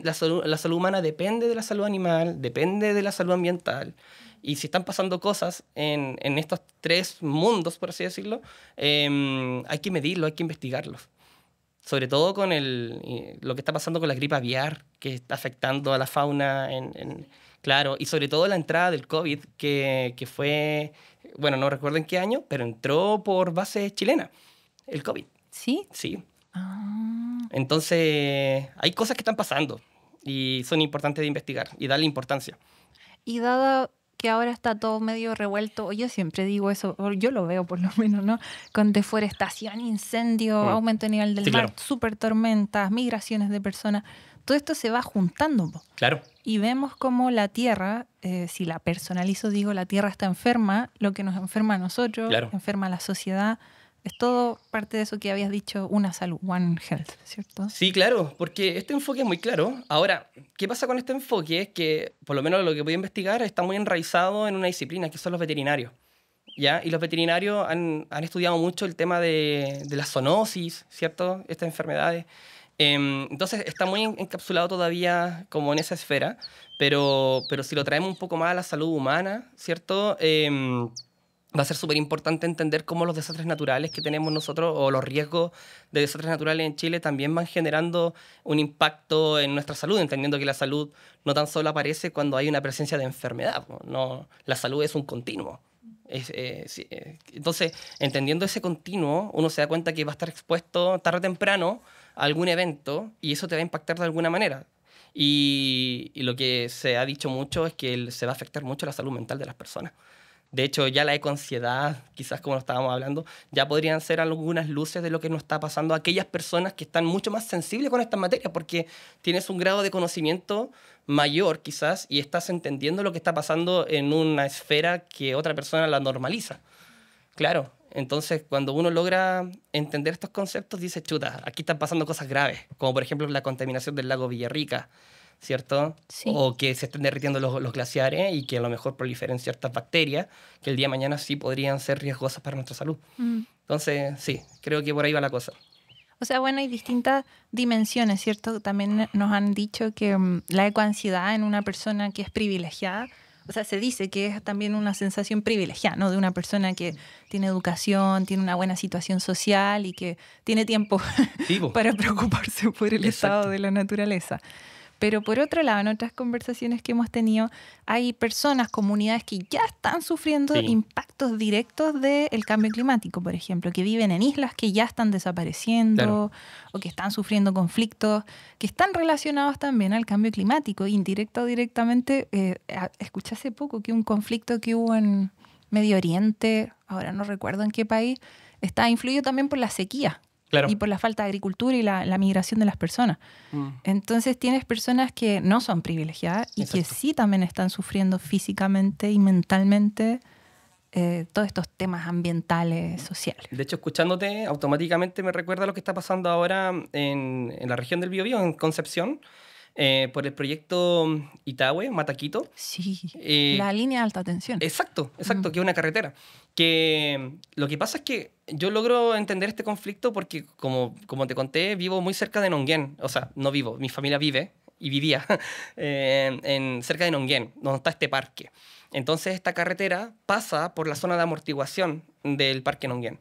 La salud humana depende de la salud animal, depende de la salud ambiental. Y si están pasando cosas en estos 3 mundos, por así decirlo, hay que medirlo, hay que investigarlos. Sobre todo con lo que está pasando con la gripe aviar, que está afectando a la fauna, claro, y sobre todo la entrada del COVID, que fue, bueno, no recuerdo en qué año, pero entró por base chilena, el COVID. ¿Sí? Sí. Ah. Entonces, hay cosas que están pasando y son importantes de investigar y darle importancia. Y dado que ahora está todo medio revuelto, yo siempre digo eso, yo lo veo por lo menos, ¿no? Con deforestación, incendio, aumento de nivel del mar, claro. super tormentas, migraciones de personas, todo esto se va juntando. Claro. Y vemos cómo la Tierra, si la personalizo, digo, la Tierra está enferma, lo que nos enferma a nosotros, claro. enferma a la sociedad, es todo parte de eso que habías dicho, una salud, One Health, ¿cierto? Sí, claro, porque este enfoque es muy claro. Ahora, ¿qué pasa con este enfoque? Es que, por lo menos lo que voy a investigar, está muy enraizado en una disciplina, que son los veterinarios. ¿Ya? Y los veterinarios han estudiado mucho el tema de la zoonosis, ¿cierto? Estas enfermedades. Entonces está muy encapsulado todavía como en esa esfera, pero si lo traemos un poco más a la salud humana, ¿cierto? Va a ser súper importante entender cómo los desastres naturales que tenemos nosotros o los riesgos de desastres naturales en Chile también van generando un impacto en nuestra salud, entendiendo que la salud no tan solo aparece cuando hay una presencia de enfermedad, no, la salud es un continuo. Entonces, entendiendo ese continuo, uno se da cuenta que va a estar expuesto tarde o temprano a algún evento y eso te va a impactar de alguna manera. Y lo que se ha dicho mucho es que se va a afectar mucho la salud mental de las personas. De hecho, ya la ecoansiedad, quizás como lo estábamos hablando, ya podrían ser algunas luces de lo que nos está pasando a aquellas personas que están mucho más sensibles con estas materias, porque tienes un grado de conocimiento mayor quizás y estás entendiendo lo que está pasando en una esfera que otra persona la normaliza. Claro, entonces cuando uno logra entender estos conceptos, dice, chuta, aquí están pasando cosas graves, como por ejemplo la contaminación del lago Villarrica, ¿cierto? Sí. O que se estén derritiendo los glaciares y que a lo mejor proliferen ciertas bacterias que el día de mañana sí podrían ser riesgosas para nuestra salud. Entonces, sí, creo que por ahí va la cosa. O sea, bueno, hay distintas dimensiones, ¿cierto? También nos han dicho que la ecoansiedad en una persona que es privilegiada, o sea, se dice que es también una sensación privilegiada, ¿no? De una persona que tiene educación, tiene una buena situación social y que tiene tiempo para preocuparse por el estado de la naturaleza. Pero por otro lado, en otras conversaciones que hemos tenido, hay personas, comunidades que ya están sufriendo impactos directos del cambio climático, por ejemplo, que viven en islas que ya están desapareciendo o que están sufriendo conflictos que están relacionados también al cambio climático, indirecto o directamente. Escuché hace poco que un conflicto que hubo en Medio Oriente, ahora no recuerdo en qué país, está influido también por la sequía. Y por la falta de agricultura y la migración de las personas. Entonces tienes personas que no son privilegiadas y que sí también están sufriendo físicamente y mentalmente todos estos temas ambientales, sociales. De hecho, escuchándote, automáticamente me recuerda lo que está pasando ahora en la región del Biobío, en Concepción, por el proyecto Itahue, Mataquito. Sí, la línea de alta tensión. Exacto, que es una carretera. Que lo que pasa es que yo logro entender este conflicto porque, como te conté, vivo muy cerca de Nonguén. O sea, no vivo, mi familia vive y vivía cerca de Nonguén, donde está este parque. Entonces, esta carretera pasa por la zona de amortiguación del parque Nonguén.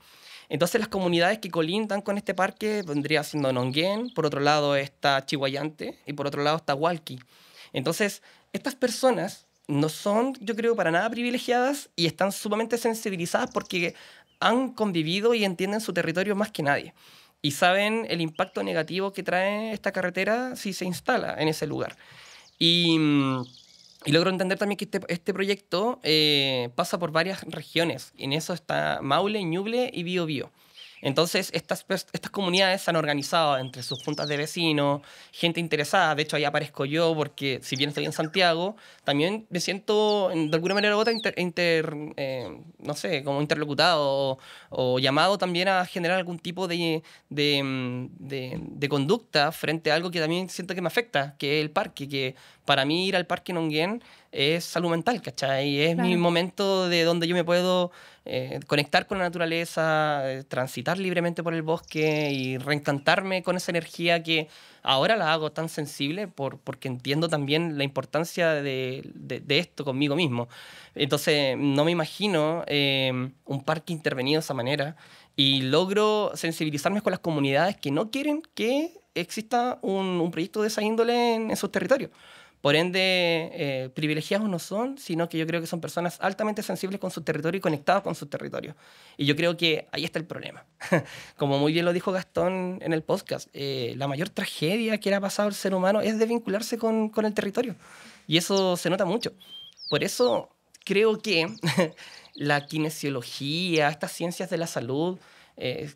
Entonces, las comunidades que colindan con este parque vendría siendo Nonguén, por otro lado está Chihuayante y por otro lado está Hualqui. Entonces, estas personas no son, yo creo, para nada privilegiadas y están sumamente sensibilizadas porque han convivido y entienden su territorio más que nadie. Y saben el impacto negativo que trae esta carretera si se instala en ese lugar. Y logro entender también que este proyecto pasa por varias regiones. En eso está Maule, Ñuble y Biobío. Entonces, estas comunidades se han organizado entre sus juntas de vecinos, gente interesada. De hecho, ahí aparezco yo porque, si bien estoy en Santiago, también me siento, de alguna manera u otra, no sé, como interlocutado o llamado también a generar algún tipo de conducta frente a algo que también siento que me afecta, que es el parque, que para mí ir al Parque Nonguén es salud mental, ¿cachai? Es mi momento de donde yo me puedo conectar con la naturaleza, transitar libremente por el bosque y reencantarme con esa energía que ahora la hago tan sensible porque entiendo también la importancia de esto conmigo mismo. Entonces no me imagino un parque intervenido de esa manera y logro sensibilizarme con las comunidades que no quieren que exista un proyecto de esa índole en sus territorios. Por ende, privilegiados no son, sino que yo creo que son personas altamente sensibles con su territorio y conectados con su territorio. Y yo creo que ahí está el problema. Como muy bien lo dijo Gastón en el podcast, la mayor tragedia que le ha pasado al ser humano es desvincularse con el territorio. Y eso se nota mucho. Por eso creo que la kinesiología, estas ciencias de la salud,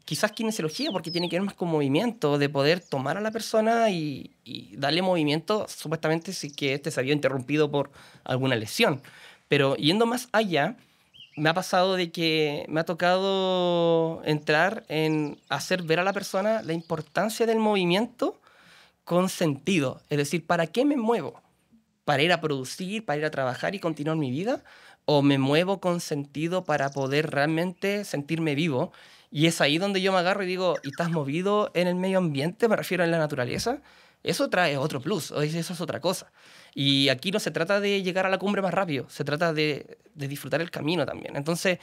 quizás kinesiología, porque tiene que ver más con movimiento, de poder tomar a la persona y darle movimiento, supuestamente si que este se había interrumpido por alguna lesión. Pero yendo más allá, me ha pasado de que me ha tocado entrar en hacer ver a la persona la importancia del movimiento con sentido. Es decir, ¿para qué me muevo? ¿Para ir a producir, para ir a trabajar y continuar mi vida? ¿O me muevo con sentido para poder realmente sentirme vivo? Y es ahí donde yo me agarro y digo, ¿y estás movido en el medio ambiente? Me refiero a la naturaleza. Eso trae otro plus, eso es otra cosa. Y aquí no se trata de llegar a la cumbre más rápido, se trata de disfrutar el camino también. Entonces,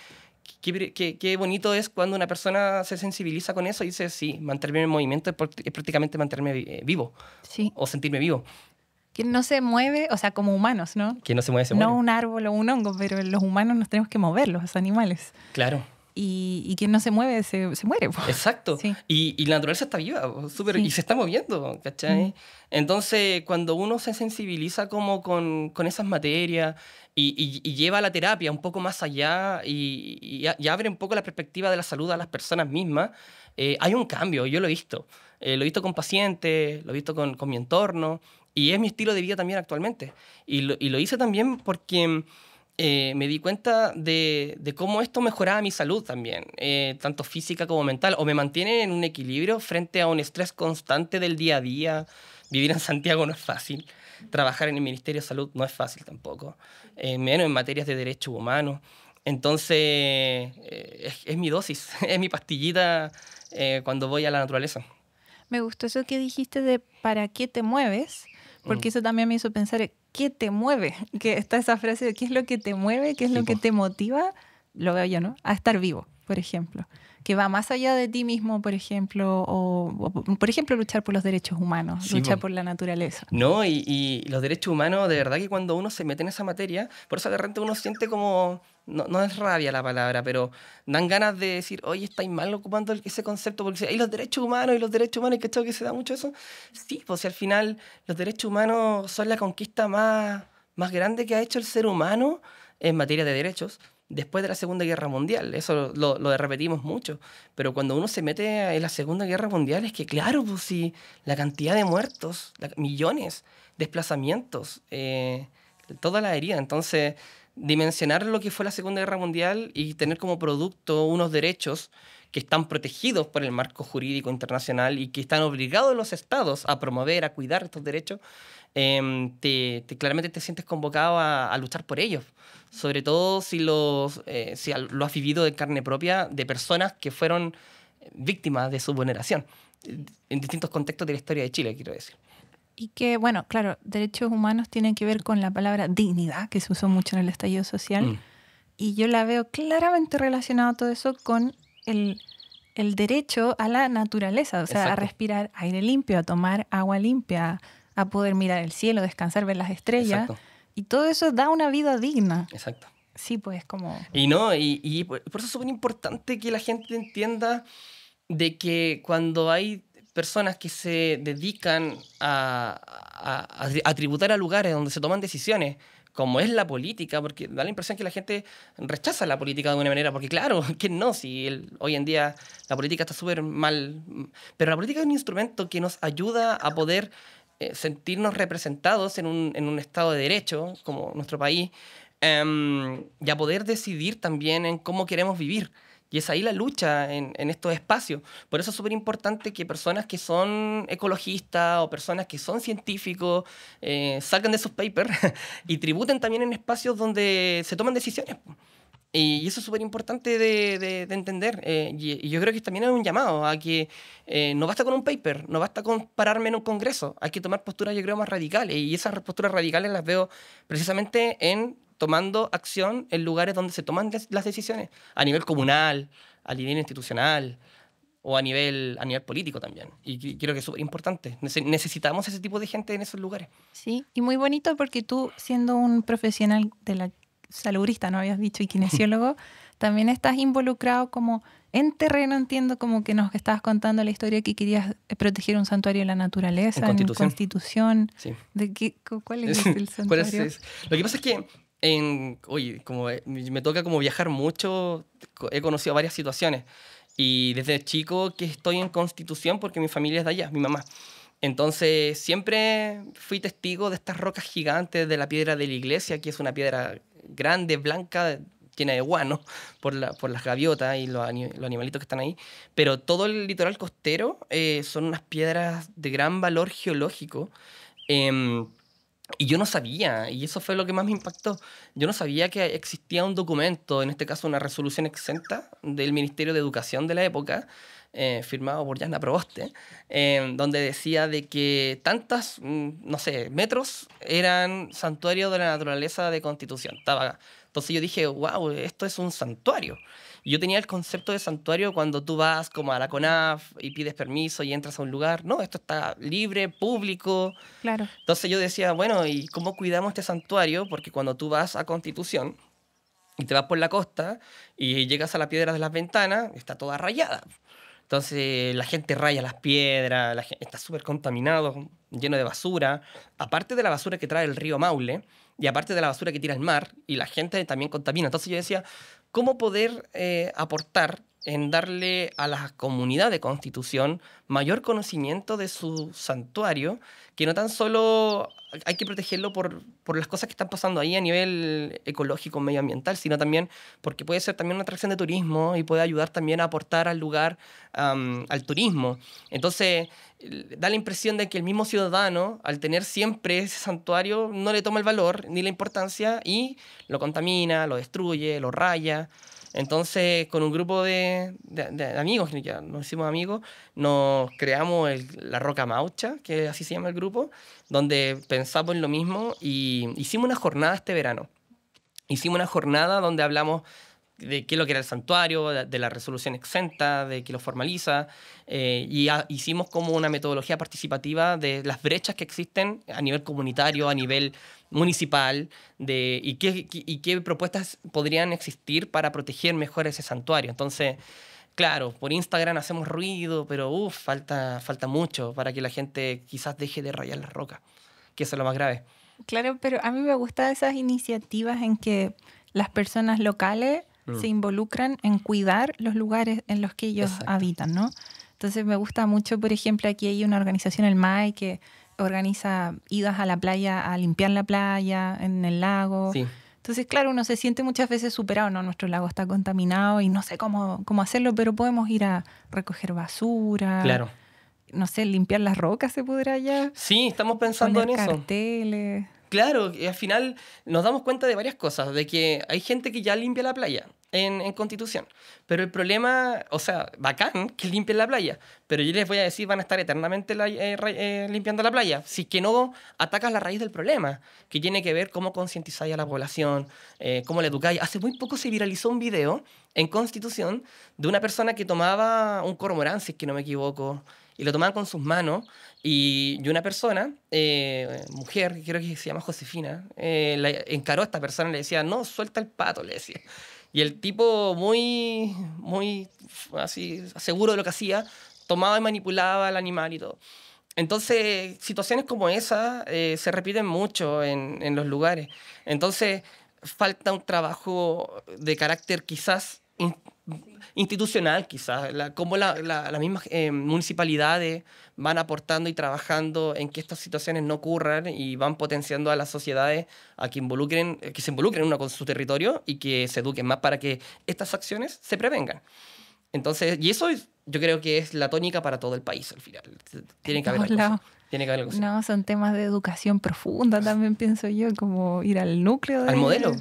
qué bonito es cuando una persona se sensibiliza con eso y dice, sí, mantenerme en movimiento es prácticamente mantenerme vivo, sí, o sentirme vivo. Que no se mueve, o sea, como humanos, ¿no? Que no se mueve, se muere. No un árbol o un hongo, pero los humanos nos tenemos que mover, los animales. Claro. Y quien no se mueve se muere. Exacto. Sí. Y la naturaleza está viva, súper, sí. Y se está moviendo, ¿cachai? Entonces, cuando uno se sensibiliza como con esas materias y lleva la terapia un poco más allá y abre un poco la perspectiva de la salud a las personas mismas, hay un cambio, yo lo he visto. Lo he visto con pacientes, lo he visto con mi entorno y es mi estilo de vida también actualmente. Y lo hice también porque... me di cuenta de cómo esto mejoraba mi salud también, tanto física como mental, o me mantiene en un equilibrio frente a un estrés constante del día a día. Vivir en Santiago no es fácil, trabajar en el Ministerio de Salud no es fácil tampoco, menos en materias de derechos humanos. Entonces, es mi dosis, es mi pastillita cuando voy a la naturaleza. Me gustó eso que dijiste de ¿para qué te mueves? Porque eso también me hizo pensar, ¿qué te mueve? Que está esa frase de ¿qué es lo que te mueve? ¿Qué es lo que te motiva? Lo veo yo, ¿no? A estar vivo, por ejemplo. Que va más allá de ti mismo, por ejemplo, o por ejemplo, luchar por los derechos humanos, sí, luchar por la naturaleza. No, y los derechos humanos, de verdad que cuando uno se mete en esa materia, por eso de repente uno siente como, no es rabia la palabra, pero dan ganas de decir, oye, estáis mal ocupando ese concepto, porque hay los derechos humanos y ¿cachai? Que se da mucho eso. Sí, pues al final los derechos humanos son la conquista más grande que ha hecho el ser humano en materia de derechos. Después de la Segunda Guerra Mundial, eso lo repetimos mucho, pero cuando uno se mete en la Segunda Guerra Mundial es que claro, pues sí, la cantidad de muertos, millones, desplazamientos, toda la herida, entonces dimensionar lo que fue la Segunda Guerra Mundial y tener como producto unos derechos que están protegidos por el marco jurídico internacional y que están obligados los estados a promover, a cuidar estos derechos, claramente te sientes convocado a luchar por ellos. Sobre todo si lo has vivido de carne propia de personas que fueron víctimas de su vulneración, en distintos contextos de la historia de Chile, quiero decir. Y que, bueno, claro, derechos humanos tienen que ver con la palabra dignidad, que se usó mucho en el estallido social, y yo la veo claramente relacionado todo eso con el derecho a la naturaleza, o sea, exacto, a respirar aire limpio, a tomar agua limpia, a poder mirar el cielo, descansar, ver las estrellas. Exacto. Y todo eso da una vida digna. Exacto. Sí, pues como... Y por eso es súper importante que la gente entienda de que cuando hay personas que se dedican a tributar a lugares donde se toman decisiones, como es la política, porque da la impresión que la gente rechaza la política de alguna manera, porque claro, ¿quién no? Si hoy en día la política está súper mal, pero la política es un instrumento que nos ayuda a poder sentirnos representados en un estado de derecho, como nuestro país, y a poder decidir también en cómo queremos vivir. Y es ahí la lucha en estos espacios. Por eso es súper importante que personas que son ecologistas o personas que son científicos salgan de sus papers y tributen también en espacios donde se toman decisiones. Y eso es súper importante de entender. Y yo creo que también es un llamado a que no basta con un paper, no basta con pararme en un congreso. Hay que tomar posturas, yo creo, más radicales. Y esas posturas radicales las veo precisamente tomando acción en lugares donde se toman las decisiones, a nivel comunal, a nivel institucional o a nivel político también. Y creo que es súper importante. Necesitamos ese tipo de gente en esos lugares. Sí, y muy bonito porque tú, siendo un profesional de la saludista, ¿no habías dicho? Y kinesiólogo, también estás involucrado como en terreno, entiendo, como que nos estabas contando la historia que querías proteger un santuario de la naturaleza, en Constitución. Sí. ¿Cuál es el santuario? Lo que pasa es que como me toca como viajar mucho, he conocido varias situaciones y desde chico que estoy en Constitución porque mi familia es de allá, mi mamá. Entonces siempre fui testigo de estas rocas gigantes, de la piedra de la iglesia, que es una piedra grande, blanca, llena de guano por las gaviotas y los animalitos que están ahí, pero todo el litoral costero son unas piedras de gran valor geológico. Y yo no sabía, y eso fue lo que más me impactó, yo no sabía que existía un documento, en este caso una resolución exenta del Ministerio de Educación de la época, firmado por Jana Proboste, donde decía de que tantas, no sé, metros eran santuario de la naturaleza de Constitución. Entonces yo dije, wow, esto es un santuario. Y yo tenía el concepto de santuario cuando tú vas como a la CONAF y pides permiso y entras a un lugar. No, esto está libre, público. Claro. Entonces yo decía, bueno, ¿y cómo cuidamos este santuario? Porque cuando tú vas a Constitución y te vas por la costa y llegas a la piedra de las ventanas, está toda rayada. Entonces la gente raya las piedras, está súper contaminado, lleno de basura. Aparte de la basura que trae el río Maule y aparte de la basura que tira el mar, y la gente también contamina. Entonces yo decía, ¿cómo poder aportar en darle a la comunidad de Constitución mayor conocimiento de su santuario, que no tan solo hay que protegerlo por las cosas que están pasando ahí a nivel ecológico, medioambiental, sino también porque puede ser también una atracción de turismo y puede ayudar también a aportar al lugar, al turismo? Entonces, da la impresión de que el mismo ciudadano, al tener siempre ese santuario, no le toma el valor ni la importancia y lo contamina, lo destruye, lo raya. Entonces, con un grupo de amigos, ya nos hicimos amigos, nos creamos la Roca Maucha, que así se llama el grupo, donde pensamos en lo mismo y hicimos una jornada este verano. Hicimos una jornada donde hablamos de qué es lo que era el santuario, de la resolución exenta, de que lo formaliza, hicimos como una metodología participativa de las brechas que existen a nivel comunitario, a nivel municipal, y qué propuestas podrían existir para proteger mejor ese santuario. Entonces, claro, por Instagram hacemos ruido, pero falta mucho para que la gente quizás deje de rayar las rocas, que eso es lo más grave. Claro, pero a mí me gustan esas iniciativas en que las personas locales se involucran en cuidar los lugares en los que ellos habitan, ¿no? Entonces me gusta mucho, por ejemplo, aquí hay una organización, el MAI, que organiza idas a la playa, a limpiar la playa, en el lago. Sí. Entonces, claro, uno se siente muchas veces superado, ¿no? Nuestro lago está contaminado y no sé cómo hacerlo, pero podemos ir a recoger basura. Claro. No sé, limpiar las rocas se podrá ya. Sí, estamos pensando en eso. Carteles. Claro, y al final nos damos cuenta de varias cosas, de que hay gente que ya limpia la playa en Constitución, pero el problema, o sea, bacán que limpien la playa, pero yo les voy a decir, van a estar eternamente limpiando la playa, si es que no atacas la raíz del problema, que tiene que ver cómo concientizáis a la población, cómo la educáis. Hace muy poco se viralizó un video en Constitución de una persona que tomaba un cormorán, si es que no me equivoco, y lo tomaba con sus manos, y una persona, mujer, creo que se llama Josefina, la encaró a esta persona y le decía, no, suelta el pato, le decía. Y el tipo, muy así, seguro de lo que hacía, tomaba y manipulaba al animal y todo. Entonces, situaciones como esas se repiten mucho en los lugares. Entonces, falta un trabajo de carácter quizás institucional, quizás, cómo las mismas municipalidades van aportando y trabajando en que estas situaciones no ocurran y van potenciando a las sociedades a que se involucren una con su territorio y que se eduquen más para que estas acciones se prevengan. Entonces, y eso yo creo que es la tónica para todo el país al final. Tiene que haber algo. Tiene que haber algo. No, son temas de educación profunda también, pienso yo, como ir al núcleo al modelo.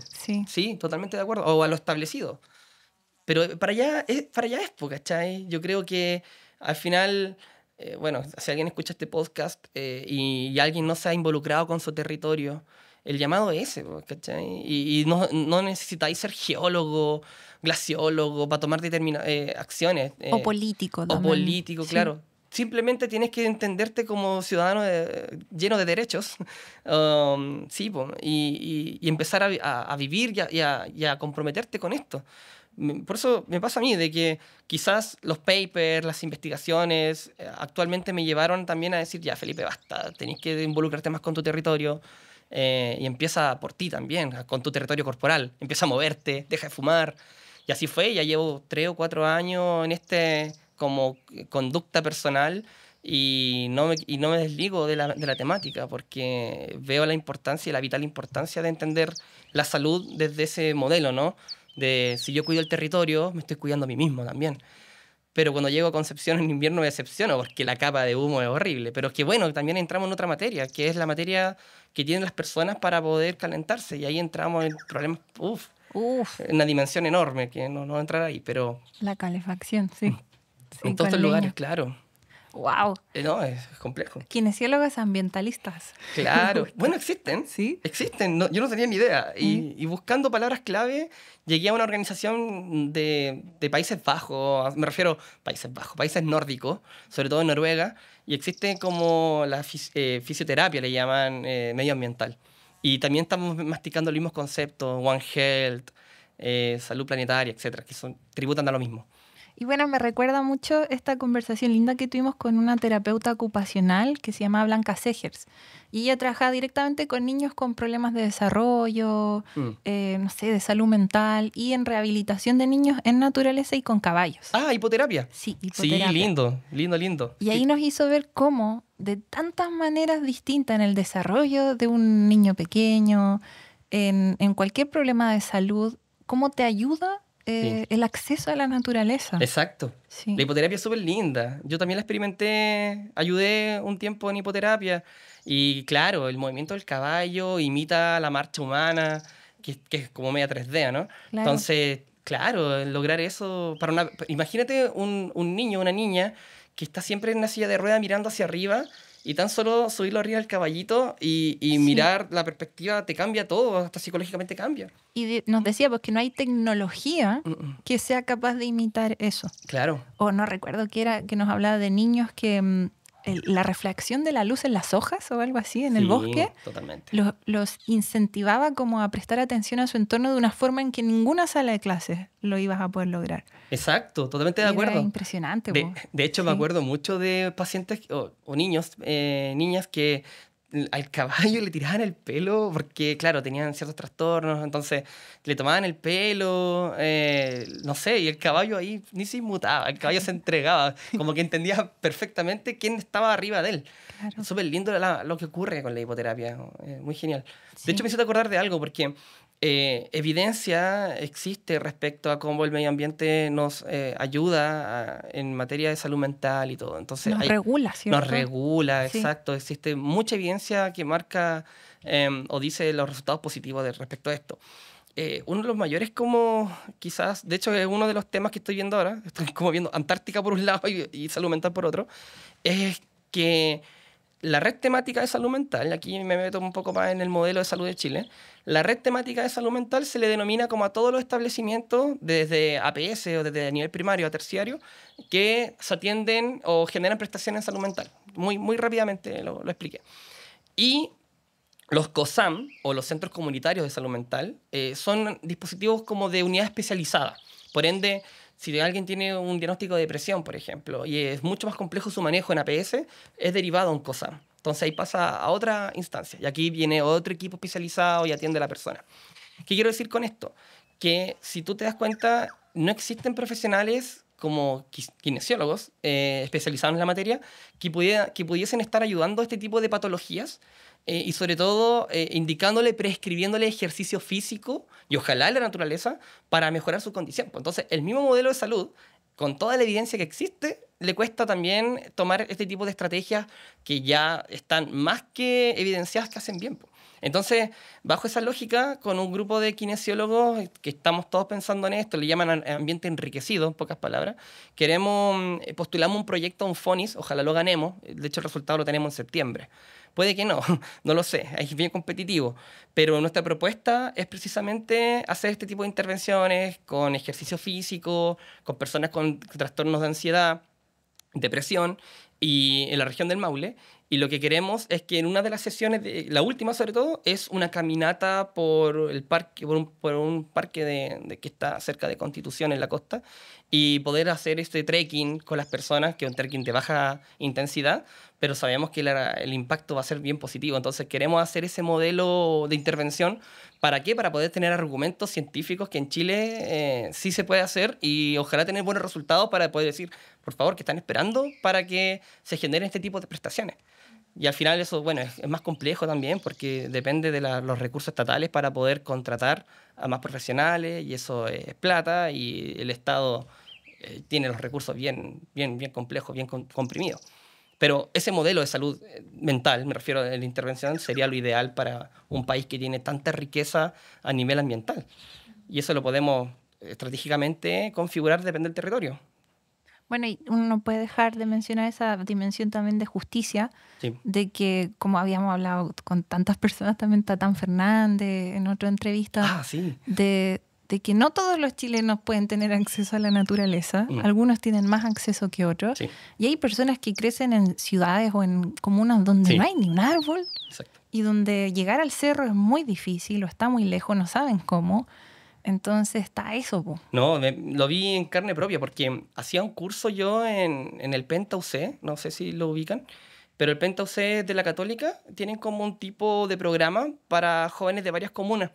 Sí, totalmente de acuerdo. O a lo establecido. Pero para allá es, ¿cachai? Yo creo que al final, bueno, si alguien escucha este podcast y alguien no se ha involucrado con su territorio, el llamado es ese, ¿cachai? Y no necesitáis ser geólogo, glaciólogo para tomar acciones. O político también. O político, sí. Claro. Simplemente tienes que entenderte como ciudadano lleno de derechos, sí, y empezar a vivir y a comprometerte con esto. Por eso me pasa a mí, de que quizás los papers, las investigaciones, actualmente me llevaron también a decir, ya, Felipe, basta, tenés que involucrarte más con tu territorio y empieza por ti también, con tu territorio corporal. Empieza a moverte, deja de fumar. Y así fue, ya llevo 3 o 4 años en como conducta personal y no me desligo de la temática porque veo la importancia y la vital importancia de entender la salud desde ese modelo, ¿no? de si yo cuido el territorio, me estoy cuidando a mí mismo también. Pero cuando llego a Concepción en invierno me decepciono porque la capa de humo es horrible. Pero es que bueno, también entramos en otra materia, que es la materia que tienen las personas para poder calentarse. Y ahí entramos en problemas, en una dimensión enorme, que no va a entrar ahí, pero... La calefacción, sí. En todos estos lugares, claro. ¡Wow! No, es complejo. Kinesiólogos ambientalistas. Claro. Bueno, existen. ¿Sí? Existen. No, yo no tenía ni idea. Y buscando palabras clave, llegué a una organización de Países Bajos. Me refiero a Países Bajos, países nórdicos, sobre todo en Noruega. Y existe como la fisioterapia, le llaman medioambiental. Y también estamos masticando los mismos conceptos, One Health, salud planetaria, etcétera, que tributan a lo mismo. Y bueno, me recuerda mucho esta conversación linda que tuvimos con una terapeuta ocupacional que se llama Blanca Segers. Y ella trabaja directamente con niños con problemas de desarrollo, no sé, de salud mental y en rehabilitación de niños en naturaleza y con caballos. Ah, hipoterapia. Sí, hipoterapia. Sí, lindo. Y ahí nos hizo ver cómo, de tantas maneras distintas en el desarrollo de un niño pequeño, en cualquier problema de salud, cómo te ayuda el acceso a la naturaleza. Exacto. Sí. La hipoterapia es súper linda. Yo también la experimenté, ayudé un tiempo en hipoterapia y claro, el movimiento del caballo imita la marcha humana, que es como media 3D, ¿no? Claro. Entonces, claro, lograr eso imagínate un niño, una niña que está siempre en una silla de ruedas mirando hacia arriba y tan solo subirlo arriba del caballito y sí, mirar la perspectiva te cambia todo, hasta psicológicamente cambia. Y nos decía pues que no hay tecnología que sea capaz de imitar eso. Claro. O no recuerdo que era que nos hablaba de niños que la reflexión de la luz en las hojas o algo así en el bosque, totalmente. Los incentivaba como a prestar atención a su entorno de una forma en que ninguna sala de clases lo ibas a poder lograr. Exacto, totalmente de acuerdo. Era impresionante. De hecho, me acuerdo mucho de pacientes o niños, niñas que al caballo le tiraban el pelo porque, claro, tenían ciertos trastornos, entonces le tomaban el pelo, no sé, y el caballo ahí ni se inmutaba, el caballo se entregaba, como que entendía perfectamente quién estaba arriba de él. Claro. Súper lindo lo que ocurre con la hipoterapia, muy genial. Sí. De hecho, me hizo acordar de algo, porque evidencia existe respecto a cómo el medio ambiente nos ayuda en materia de salud mental y todo. Entonces, nos regula, ¿cierto? Nos regula, sí. Exacto. Existe mucha evidencia que marca o dice los resultados positivos respecto a esto. Uno de los mayores como quizás, de hecho es uno de los temas que estoy viendo ahora, estoy como viendo Antártica por un lado y salud mental por otro, es que la red temática de salud mental, aquí me meto un poco más en el modelo de salud de Chile, la red temática de salud mental se le denomina como a todos los establecimientos, desde APS o desde nivel primario a terciario, que se atienden o generan prestaciones en salud mental. Muy rápidamente lo expliqué. Y los COSAM, o los Centros Comunitarios de Salud Mental, son dispositivos como de unidad especializada. Por ende, si alguien tiene un diagnóstico de depresión, por ejemplo, y es mucho más complejo su manejo en APS, es derivado a un COSAM. Entonces ahí pasa a otra instancia. Y aquí viene otro equipo especializado y atiende a la persona. ¿Qué quiero decir con esto? Que si tú te das cuenta, no existen profesionales como kinesiólogos especializados en la materia que pudiesen estar ayudando a este tipo de patologías y sobre todo indicándole, prescribiéndole ejercicio físico y ojalá la naturaleza para mejorar su condición. Entonces, el mismo modelo de salud, con toda la evidencia que existe, le cuesta también tomar este tipo de estrategias que ya están más que evidenciadas que hacen bien. Entonces, bajo esa lógica, con un grupo de kinesiólogos que estamos todos pensando en esto, le llaman ambiente enriquecido, en pocas palabras, postulamos un proyecto a un FONIS, ojalá lo ganemos, de hecho el resultado lo tenemos en septiembre. Puede que no lo sé, es bien competitivo, pero nuestra propuesta es precisamente hacer este tipo de intervenciones con ejercicio físico, con personas con trastornos de ansiedad, depresión, y en la región del Maule. Y lo que queremos es que en una de las sesiones, la última sobre todo, es una caminata por el parque, por un parque que está cerca de Constitución en la costa, y poder hacer este trekking con las personas, que es un trekking de baja intensidad, pero sabemos que el impacto va a ser bien positivo. Entonces queremos hacer ese modelo de intervención. ¿Para qué? Para poder tener argumentos científicos que en Chile sí se puede hacer y ojalá tener buenos resultados para poder decir, por favor, ¿qué están esperando para que se generen este tipo de prestaciones? Y al final eso, bueno, es más complejo también porque depende de los recursos estatales para poder contratar a más profesionales y eso es plata y el Estado tiene los recursos bien complejos, bien comprimidos. Pero ese modelo de salud mental, me refiero a la intervención, sería lo ideal para un país que tiene tanta riqueza a nivel ambiental. Y eso lo podemos estratégicamente configurar, depende del territorio. Bueno, y uno no puede dejar de mencionar esa dimensión también de justicia, sí, de que, como habíamos hablado con tantas personas, también Tatán Fernández en otra entrevista, sí, de que no todos los chilenos pueden tener acceso a la naturaleza, algunos tienen más acceso que otros, sí, y hay personas que crecen en ciudades o en comunas donde sí, no hay ni un árbol. Exacto. Y donde llegar al cerro es muy difícil o está muy lejos, no saben cómo. Entonces está eso, po. No, lo vi en carne propia porque hacía un curso yo en el Penta UC, no sé si lo ubican, pero el Penta UC de la Católica tienen como un tipo de programa para jóvenes de varias comunas.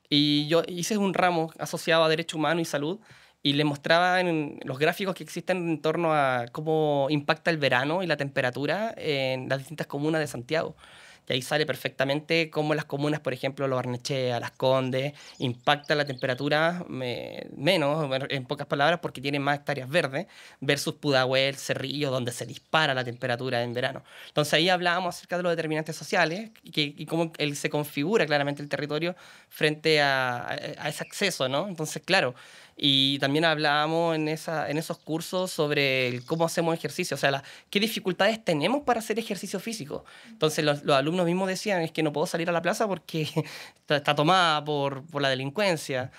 Y yo hice un ramo asociado a Derecho Humano y Salud y les mostraba en los gráficos que existen en torno a cómo impacta el verano y la temperatura en las distintas comunas de Santiago. Y ahí sale perfectamente cómo las comunas, por ejemplo, Lo Barnechea, Las Condes, impacta la temperatura menos, en pocas palabras, porque tienen más hectáreas verdes, versus Pudahuel, Cerrillo, donde se dispara la temperatura en verano. Entonces ahí hablábamos acerca de los determinantes sociales y cómo se configura claramente el territorio frente a ese acceso, ¿no? Entonces, claro, y también hablábamos en esos cursos sobre cómo hacemos ejercicio, o sea, qué dificultades tenemos para hacer ejercicio físico. Entonces los alumnos mismos decían, es que no puedo salir a la plaza porque está tomada por la delincuencia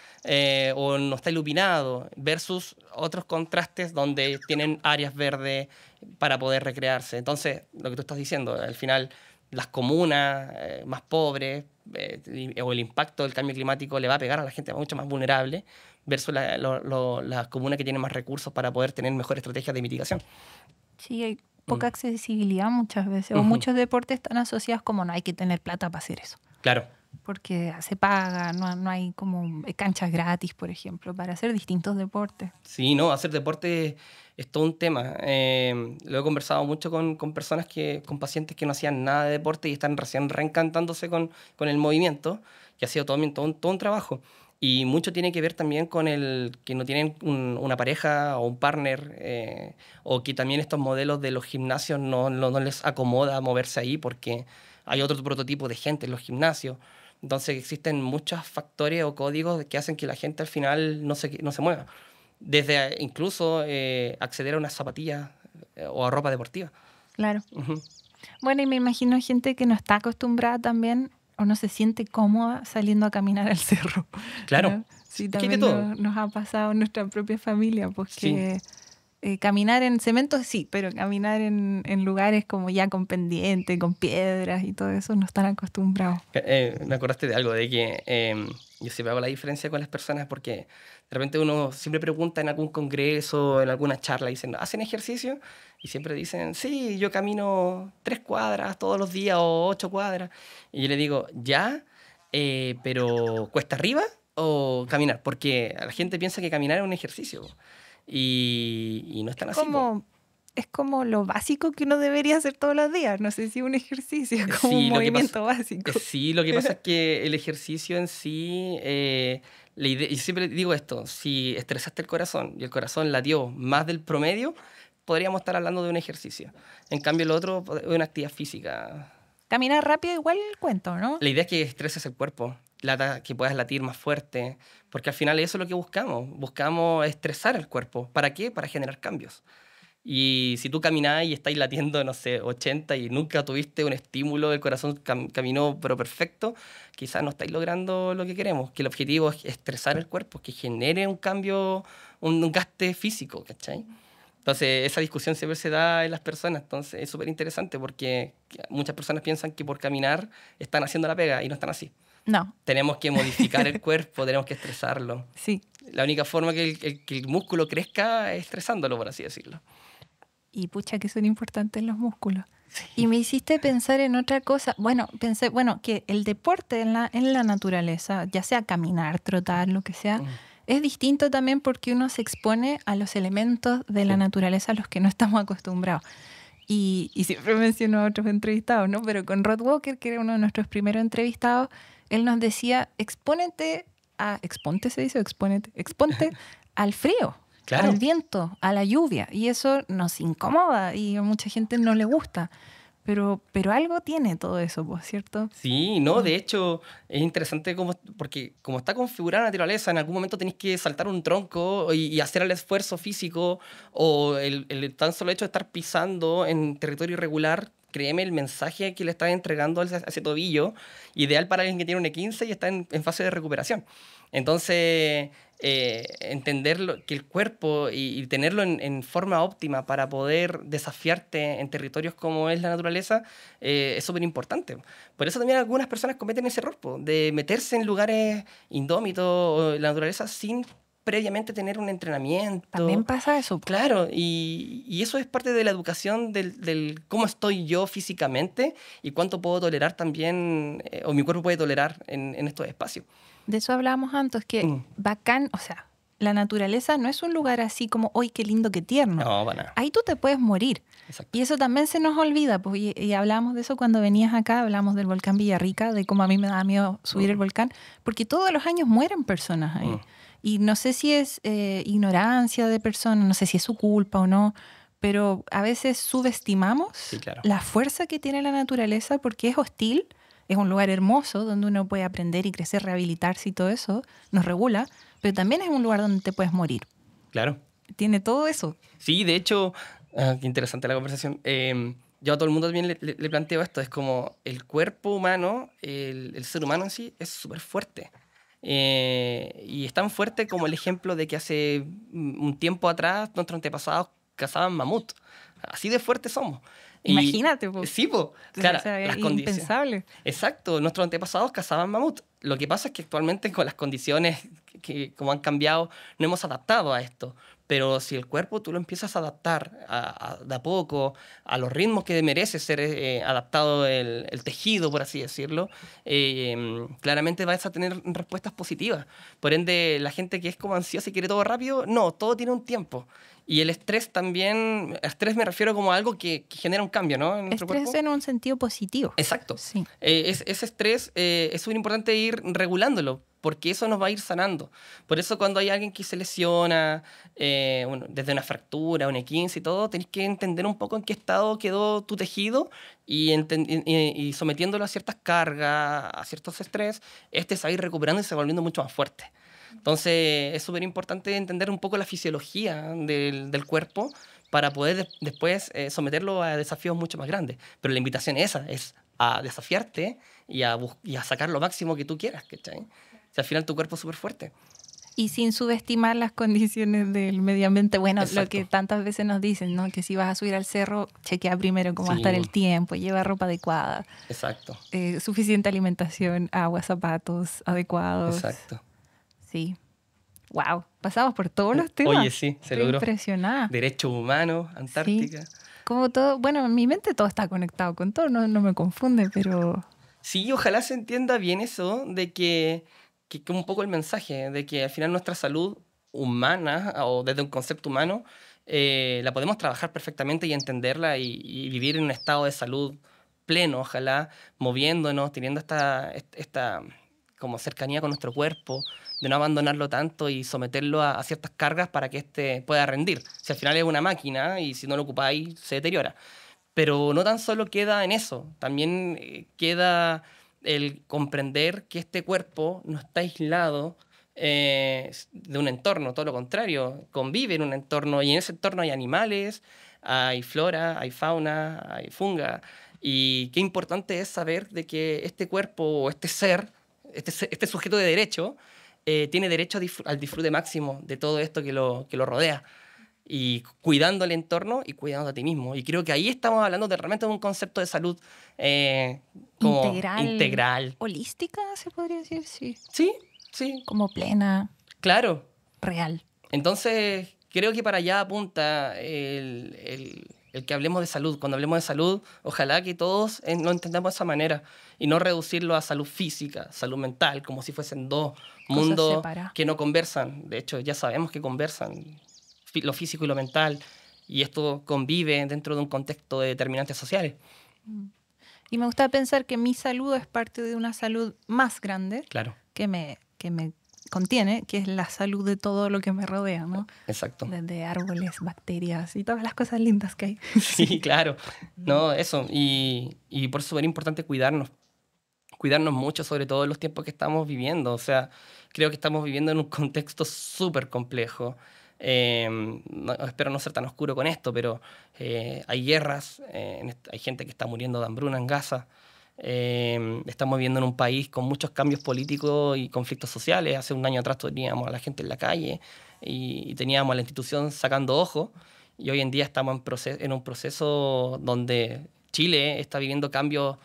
o no está iluminado, versus otros contrastes donde tienen áreas verdes para poder recrearse. Entonces, lo que tú estás diciendo, al final las comunas más pobres o el impacto del cambio climático le va a pegar a la gente mucho más vulnerable versus las comunas que tienen más recursos para poder tener mejores estrategias de mitigación. Sí, hay poca accesibilidad muchas veces, o muchos deportes están asociados como no hay que tener plata para hacer eso. Claro. Porque se paga, no hay como canchas gratis, por ejemplo, para hacer distintos deportes. Sí, no, hacer deporte es todo un tema. Lo he conversado mucho con personas, con pacientes que no hacían nada de deporte y están recién reencantándose con el movimiento, que ha sido todo un trabajo. Y mucho tiene que ver también con el que no tienen una pareja o un partner, o que también estos modelos de los gimnasios no les acomoda moverse ahí porque hay otro prototipo de gente en los gimnasios. Entonces existen muchos factores o códigos que hacen que la gente al final no se mueva. Desde incluso acceder a unas zapatillas o a ropa deportiva. Claro. Bueno, y me imagino gente que no está acostumbrada también o no se siente cómoda saliendo a caminar al cerro. Claro. ¿No? Sí, también nos ha pasado en nuestra propia familia, porque caminar en cemento sí, pero caminar en lugares como ya con pendiente, con piedras y todo eso, no están acostumbrados. Me acordaste de algo, de que yo siempre hago la diferencia con las personas porque de repente uno siempre pregunta en algún congreso, en alguna charla, dicen, ¿hacen ejercicio? Y siempre dicen, sí, yo camino 3 cuadras todos los días o 8 cuadras. Y yo le digo, ya, pero ¿cuesta arriba o caminar? Porque la gente piensa que caminar es un ejercicio y no es tan así. Es como lo básico que uno debería hacer todos los días. No sé si un ejercicio, es como un movimiento básico. Sí, lo que pasa es que el ejercicio en sí, y siempre digo esto, si estresaste el corazón y el corazón latió más del promedio, podríamos estar hablando de un ejercicio. En cambio, lo otro es una actividad física. Caminar rápido igual cuento, ¿no? La idea es que estreses el cuerpo, que puedas latir más fuerte, porque al final eso es lo que buscamos. Buscamos estresar el cuerpo. ¿Para qué? Para generar cambios. Y si tú caminás y estáis latiendo, no sé, 80 y nunca tuviste un estímulo del corazón, caminó pero perfecto, quizás no estáis logrando lo que queremos, que el objetivo es estresar el cuerpo, que genere un cambio, un gaste físico, ¿cachai? Entonces, esa discusión siempre se da en las personas, entonces es súper interesante porque muchas personas piensan que por caminar están haciendo la pega y no están así. No. Tenemos que modificar el cuerpo, tenemos que estresarlo. Sí. La única forma que el músculo crezca es estresándolo, por así decirlo. Y pucha que son importantes los músculos. Sí. Y me hiciste pensar en otra cosa. Pensé que el deporte en la naturaleza, ya sea caminar, trotar, lo que sea, es distinto también porque uno se expone a los elementos de la naturaleza a los que no estamos acostumbrados. Y siempre menciono a otros entrevistados, ¿no? Pero con Rod Walker, que era uno de nuestros primeros entrevistados, él nos decía, exponte al frío, Claro. al viento, a la lluvia. Y eso nos incomoda y a mucha gente no le gusta. Pero algo tiene todo eso, ¿cierto? Sí, no, de hecho es interesante porque como está configurada la naturaleza, en algún momento tenés que saltar un tronco y hacer el esfuerzo físico o el tan solo hecho de estar pisando en territorio irregular. Créeme, el mensaje que le estás entregando a ese tobillo, ideal para alguien que tiene un E15 y está en fase de recuperación. Entonces, entender que el cuerpo y tenerlo en forma óptima para poder desafiarte en territorios como es la naturaleza es súper importante. Por eso también algunas personas cometen ese error, de meterse en lugares indómitos o en la naturaleza sin previamente tener un entrenamiento. También pasa eso. Claro, y eso es parte de la educación del cómo estoy yo físicamente y cuánto puedo tolerar también, o mi cuerpo puede tolerar en estos espacios. De eso hablábamos antes, que bacán, o sea, la naturaleza no es un lugar así como, ¡ay, qué lindo, qué tierno! No, para nada. Ahí tú te puedes morir. Exacto. Y eso también se nos olvida, pues, y hablamos de eso cuando venías acá, hablamos del volcán Villarrica, de cómo a mí me da miedo subir el volcán, porque todos los años mueren personas ahí. Y no sé si es ignorancia de personas, no sé si es su culpa o no, pero a veces subestimamos la fuerza que tiene la naturaleza porque es hostil, es un lugar hermoso donde uno puede aprender y crecer, rehabilitarse y todo eso, nos regula, pero también es un lugar donde te puedes morir. Claro. Tiene todo eso. Sí, de hecho, qué interesante la conversación. Yo a todo el mundo también le planteo esto, es como el cuerpo humano, el ser humano en sí, es súper fuerte. Y es tan fuerte como el ejemplo de que hace un tiempo atrás nuestros antepasados cazaban mamut. Así de fuertes somos. Imagínate, po. Sí, po. Claro, o sea, las es condiciones. impensable. Exacto, nuestros antepasados cazaban mamut. Lo que pasa es que actualmente con las condiciones que como han cambiado, no hemos adaptado a esto. Pero si el cuerpo tú lo empiezas a adaptar de a poco, a los ritmos que merece ser adaptado el tejido, por así decirlo, claramente vas a tener respuestas positivas. Por ende, la gente que es como ansiosa y quiere todo rápido, no, todo tiene un tiempo. Y el estrés también, estrés me refiero como a algo que genera un cambio, ¿no? En nuestro Estrés cuerpo. en un sentido positivo. Exacto. Sí. Ese estrés es muy importante ir regulándolo, porque eso nos va a ir sanando. Por eso cuando hay alguien que se lesiona, bueno, desde una fractura, un E15 y todo, tenés que entender un poco en qué estado quedó tu tejido y sometiéndolo a ciertas cargas, a ciertos estrés, se va a ir recuperando y se va volviendo mucho más fuerte. Entonces es súper importante entender un poco la fisiología del cuerpo para poder después someterlo a desafíos mucho más grandes. Pero la invitación es a desafiarte y a sacar lo máximo que tú quieras, ¿cachai? O sea, al final tu cuerpo es súper fuerte. Y sin subestimar las condiciones del medio ambiente. Bueno, Exacto. Lo que tantas veces nos dicen, ¿no? Que si vas a subir al cerro, chequea primero cómo va a estar el tiempo, lleva ropa adecuada. Exacto. Suficiente alimentación, agua, zapatos adecuados. Exacto. Sí. Wow. Pasamos por todos los temas. Oye, sí, se logró. Impresionada. Derechos humanos, Antártica. Sí. Como todo, bueno, en mi mente todo está conectado con todo, no me confunde, pero... Sí, ojalá se entienda bien eso, de que un poco el mensaje, de que al final nuestra salud humana, o desde un concepto humano, la podemos trabajar perfectamente y entenderla y vivir en un estado de salud pleno, ojalá, moviéndonos, teniendo esta como cercanía con nuestro cuerpo, de no abandonarlo tanto y someterlo a ciertas cargas para que éste pueda rendir. Si al final es una máquina y si no lo ocupáis se deteriora. Pero no tan solo queda en eso, también queda el comprender que este cuerpo no está aislado de un entorno, todo lo contrario, convive en un entorno y en ese entorno hay animales, hay flora, hay fauna, hay funga. Y qué importante es saber de que este cuerpo o este ser, este sujeto de derecho, tiene derecho al disfrute máximo de todo esto que lo rodea. Y cuidando el entorno y cuidando a ti mismo. Y creo que ahí estamos hablando realmente de un concepto de salud como integral. Holística, se podría decir, sí. Sí, sí. Como plena. Claro. Real. Entonces, creo que para allá apunta el que hablemos de salud. Cuando hablemos de salud, ojalá que todos lo entendamos de esa manera y no reducirlo a salud física, salud mental, como si fuesen dos mundos que no conversan. De hecho, ya sabemos que conversan lo físico y lo mental, y esto convive dentro de un contexto de determinantes sociales. Y me gusta pensar que mi salud es parte de una salud más grande, claro, que me contiene, que es la salud de todo lo que me rodea, ¿no? Exacto. Desde árboles, bacterias y todas las cosas lindas que hay. Sí, claro. No, eso. Y por eso es súper importante cuidarnos mucho, sobre todo en los tiempos que estamos viviendo. O sea, creo que estamos viviendo en un contexto súper complejo. Espero no ser tan oscuro con esto, pero hay guerras, hay gente que está muriendo de hambruna en Gaza. Estamos viviendo en un país con muchos cambios políticos y conflictos sociales. Hace un año atrás teníamos a la gente en la calle y teníamos a la institución sacando ojos, y hoy en día estamos en un proceso donde Chile está viviendo cambios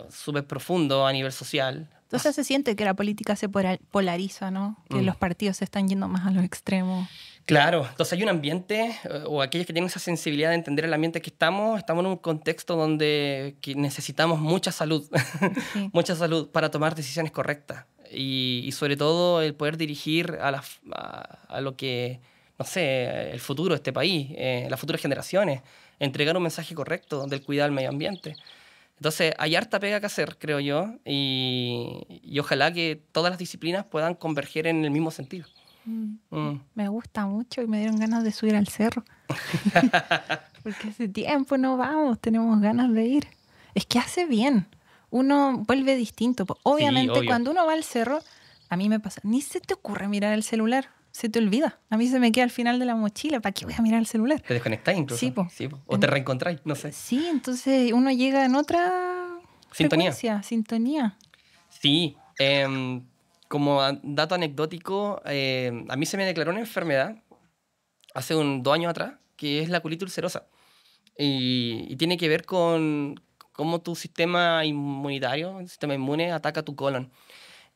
súper profundos a nivel social. Entonces se siente que la política se polariza, ¿no? Que los partidos se están yendo más a los extremos. Claro, entonces hay un ambiente, o aquellos que tienen esa sensibilidad de entender el ambiente que estamos en un contexto donde necesitamos mucha salud, sí. Mucha salud para tomar decisiones correctas y sobre todo el poder dirigir a lo que, no sé, el futuro de este país, las futuras generaciones, entregar un mensaje correcto del cuidado del medio ambiente. Entonces hay harta pega que hacer, creo yo, y ojalá que todas las disciplinas puedan converger en el mismo sentido. Me gusta mucho y me dieron ganas de subir al cerro. Porque hace tiempo no vamos, tenemos ganas de ir. Es que hace bien, uno vuelve distinto. Obviamente, sí, cuando uno va al cerro, a mí me pasa, ni se te ocurre mirar el celular, se te olvida. A mí se me queda al final de la mochila, ¿para qué voy a mirar el celular? Te desconectáis incluso. Sí, sí, o te reencontráis, no sé. Sí, entonces uno llega en otra sintonía. Sí, como dato anecdótico, a mí se me declaró una enfermedad hace 2 años atrás, que es la colitis ulcerosa. Y tiene que ver con cómo tu sistema inmunitario, el sistema inmune, ataca tu colon.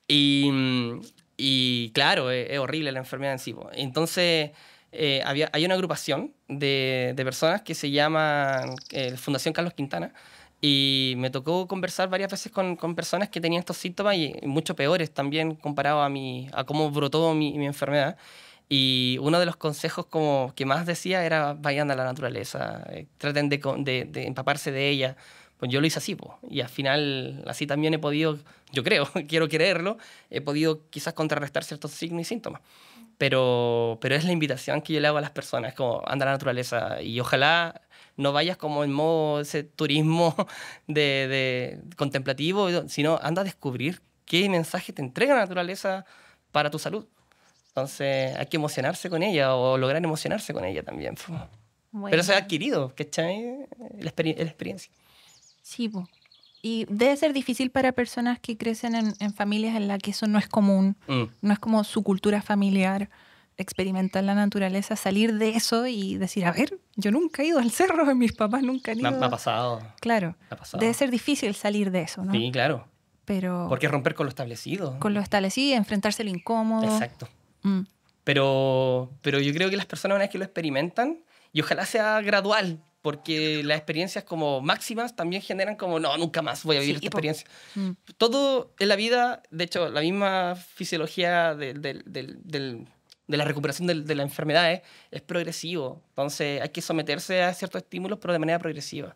Y claro, es horrible la enfermedad en sí. Entonces, hay una agrupación de personas que se llama Fundación Carlos Quintana, y me tocó conversar varias veces con personas que tenían estos síntomas y mucho peores también comparado a cómo brotó mi enfermedad. Y uno de los consejos como que más decía era vayan a la naturaleza, traten de empaparse de ella. Pues yo lo hice así, pues. Y al final así también he podido, yo creo, quiero creerlo, he podido quizás contrarrestar ciertos signos y síntomas. Pero es la invitación que yo le hago a las personas, como anda a la naturaleza y ojalá no vayas como en modo ese turismo de contemplativo, sino anda a descubrir qué mensaje te entrega la naturaleza para tu salud. Entonces hay que emocionarse con ella o lograr emocionarse con ella también. Bueno. Pero eso es adquirido, ¿cachai? La experiencia. Sí, pues. Y debe ser difícil para personas que crecen en familias en las que eso no es común, no es como su cultura familiar, experimentar la naturaleza, salir de eso y decir, a ver, yo nunca he ido al cerro, mis papás nunca han ido. Me ha pasado. Claro, me ha pasado. Debe ser difícil salir de eso, ¿no? Sí, claro. Pero porque romper con lo establecido. Con lo establecido y enfrentarse a lo incómodo. Exacto. Pero yo creo que las personas una vez que lo experimentan, y ojalá sea gradual, porque las experiencias como máximas también generan como, no, nunca más voy a vivir esta experiencia. Todo en la vida, de hecho, la misma fisiología de la recuperación de la enfermedad es progresivo. Entonces hay que someterse a ciertos estímulos, pero de manera progresiva.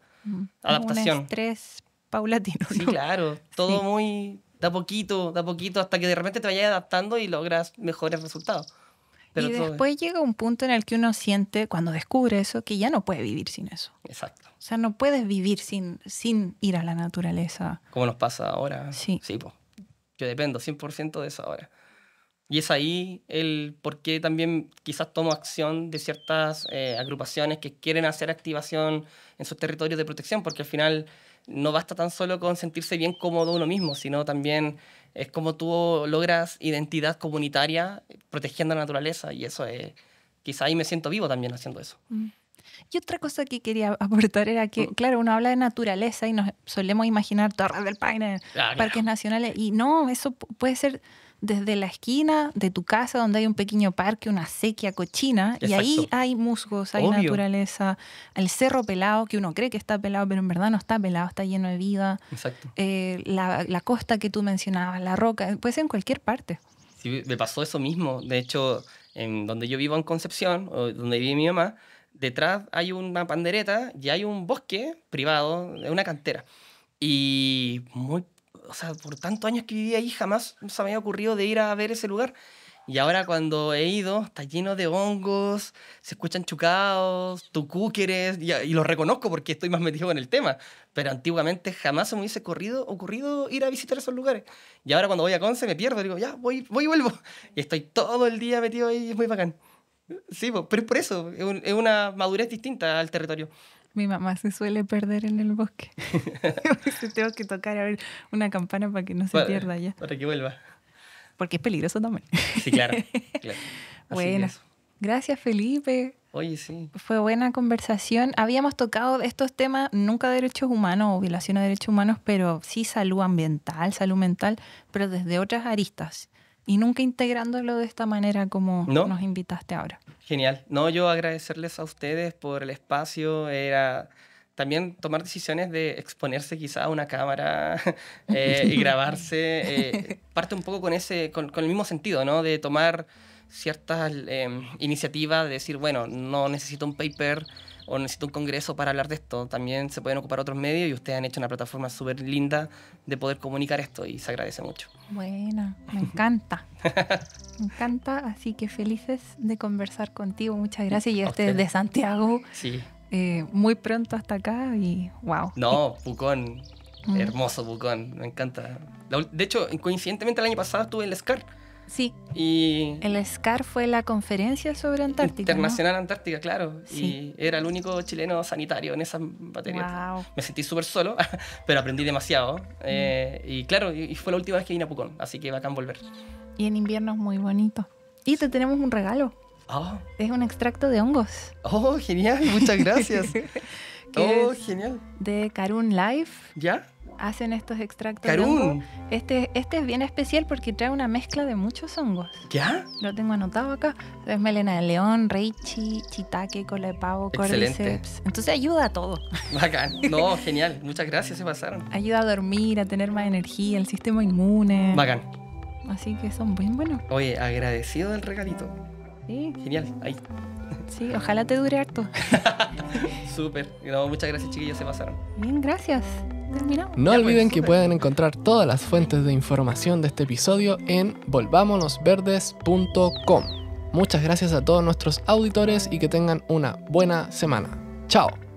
Adaptación. Un estrés paulatino, ¿no? Sí, claro. Todo muy de a poquito, hasta que de repente te vayas adaptando y logras mejores resultados. Pero y después llega un punto en el que uno siente, cuando descubre eso, que ya no puede vivir sin eso. Exacto. O sea, no puedes vivir sin ir a la naturaleza. Como nos pasa ahora. Sí. Sí, pues. Yo dependo 100% de eso ahora. Y es ahí el por qué también quizás tomo acción de ciertas agrupaciones que quieren hacer activación en sus territorios de protección, porque al final no basta tan solo con sentirse bien cómodo uno mismo, sino también es como tú logras identidad comunitaria protegiendo la naturaleza, y eso es, quizá ahí me siento vivo también haciendo eso. Y otra cosa que quería aportar era que, claro, uno habla de naturaleza y nos solemos imaginar Torres del Paine, parques nacionales, y no, eso puede ser desde la esquina de tu casa donde hay un pequeño parque, una acequia cochina. Exacto. Y ahí hay musgos, hay naturaleza. El cerro pelado, que uno cree que está pelado, pero en verdad no está pelado, está lleno de vida. Exacto. La costa que tú mencionabas, la roca, puede ser en cualquier parte. Sí, me pasó eso mismo. De hecho, en donde yo vivo en Concepción, o donde vive mi mamá, detrás hay una pandereta y hay un bosque privado, una cantera. Y o sea, por tantos años que viví ahí, jamás se me había ocurrido de ir a ver ese lugar. Y ahora cuando he ido, está lleno de hongos, se escuchan chucaos, tucúqueres, y los reconozco porque estoy más metido en el tema. Pero antiguamente jamás se me hubiese ocurrido ir a visitar esos lugares. Y ahora cuando voy a Conce me pierdo, digo, ya, voy y vuelvo. Y estoy todo el día metido ahí, es muy bacán. Sí, pero es por eso, es una madurez distinta al territorio. Mi mamá se suele perder en el bosque. Tengo que tocar a ver una campana para que no se pierda ya. Para que vuelva. Porque es peligroso también. Sí, claro. Bueno, gracias Felipe. Oye, sí. Fue buena conversación. Habíamos tocado estos temas, nunca derechos humanos o violación a derechos humanos, pero sí salud ambiental, salud mental, pero desde otras aristas. Y nunca integrándolo de esta manera como nos invitaste ahora. Genial. No, yo agradecerles a ustedes por el espacio. Era también tomar decisiones de exponerse quizá a una cámara y grabarse. Parte un poco con el mismo sentido, ¿no? De tomar ciertas iniciativas, de decir, bueno, no necesito un paper o necesito un congreso para hablar de esto. También se pueden ocupar otros medios y ustedes han hecho una plataforma súper linda de poder comunicar esto y se agradece mucho. Bueno, me encanta. Me encanta, así que felices de conversar contigo. Muchas gracias. Llegaste desde Santiago. Sí. Muy pronto hasta acá y wow. No, Pucón. Hermoso Pucón. Me encanta. De hecho, coincidentemente el año pasado estuve en el SCAR. Sí. Y el SCAR fue la conferencia sobre Antártica. Internacional, ¿no? Antártica, claro. Sí. Y era el único chileno sanitario en esa materia. Wow. Me sentí súper solo, pero aprendí demasiado. Y claro, y fue la última vez que vine a Pucón, así que bacán volver. Y en invierno es muy bonito. Y te tenemos un regalo. Oh. Es un extracto de hongos. Oh, genial, muchas gracias. Genial. De Karun Life. ¿Ya? Hacen estos extractos Karun. de hongos. Este es bien especial porque trae una mezcla de muchos hongos. ¿Ya? Lo tengo anotado acá. Es melena de león, reishi, shiitake, cola de pavo, cordyceps. Entonces ayuda a todo. Bacán. No, genial. Muchas gracias, se pasaron. Ayuda a dormir, a tener más energía, el sistema inmune. Bacán. Así que son bien buenos. Oye, agradecido del regalito. Sí. Genial. Ahí. Sí, ojalá te dure harto. Súper. No, muchas gracias, chiquillos, se pasaron. Bien, gracias. Terminamos. No olviden que súper. pueden encontrar todas las fuentes de información de este episodio en volvamonosverdes.com. Muchas gracias a todos nuestros auditores y que tengan una buena semana. ¡Chao!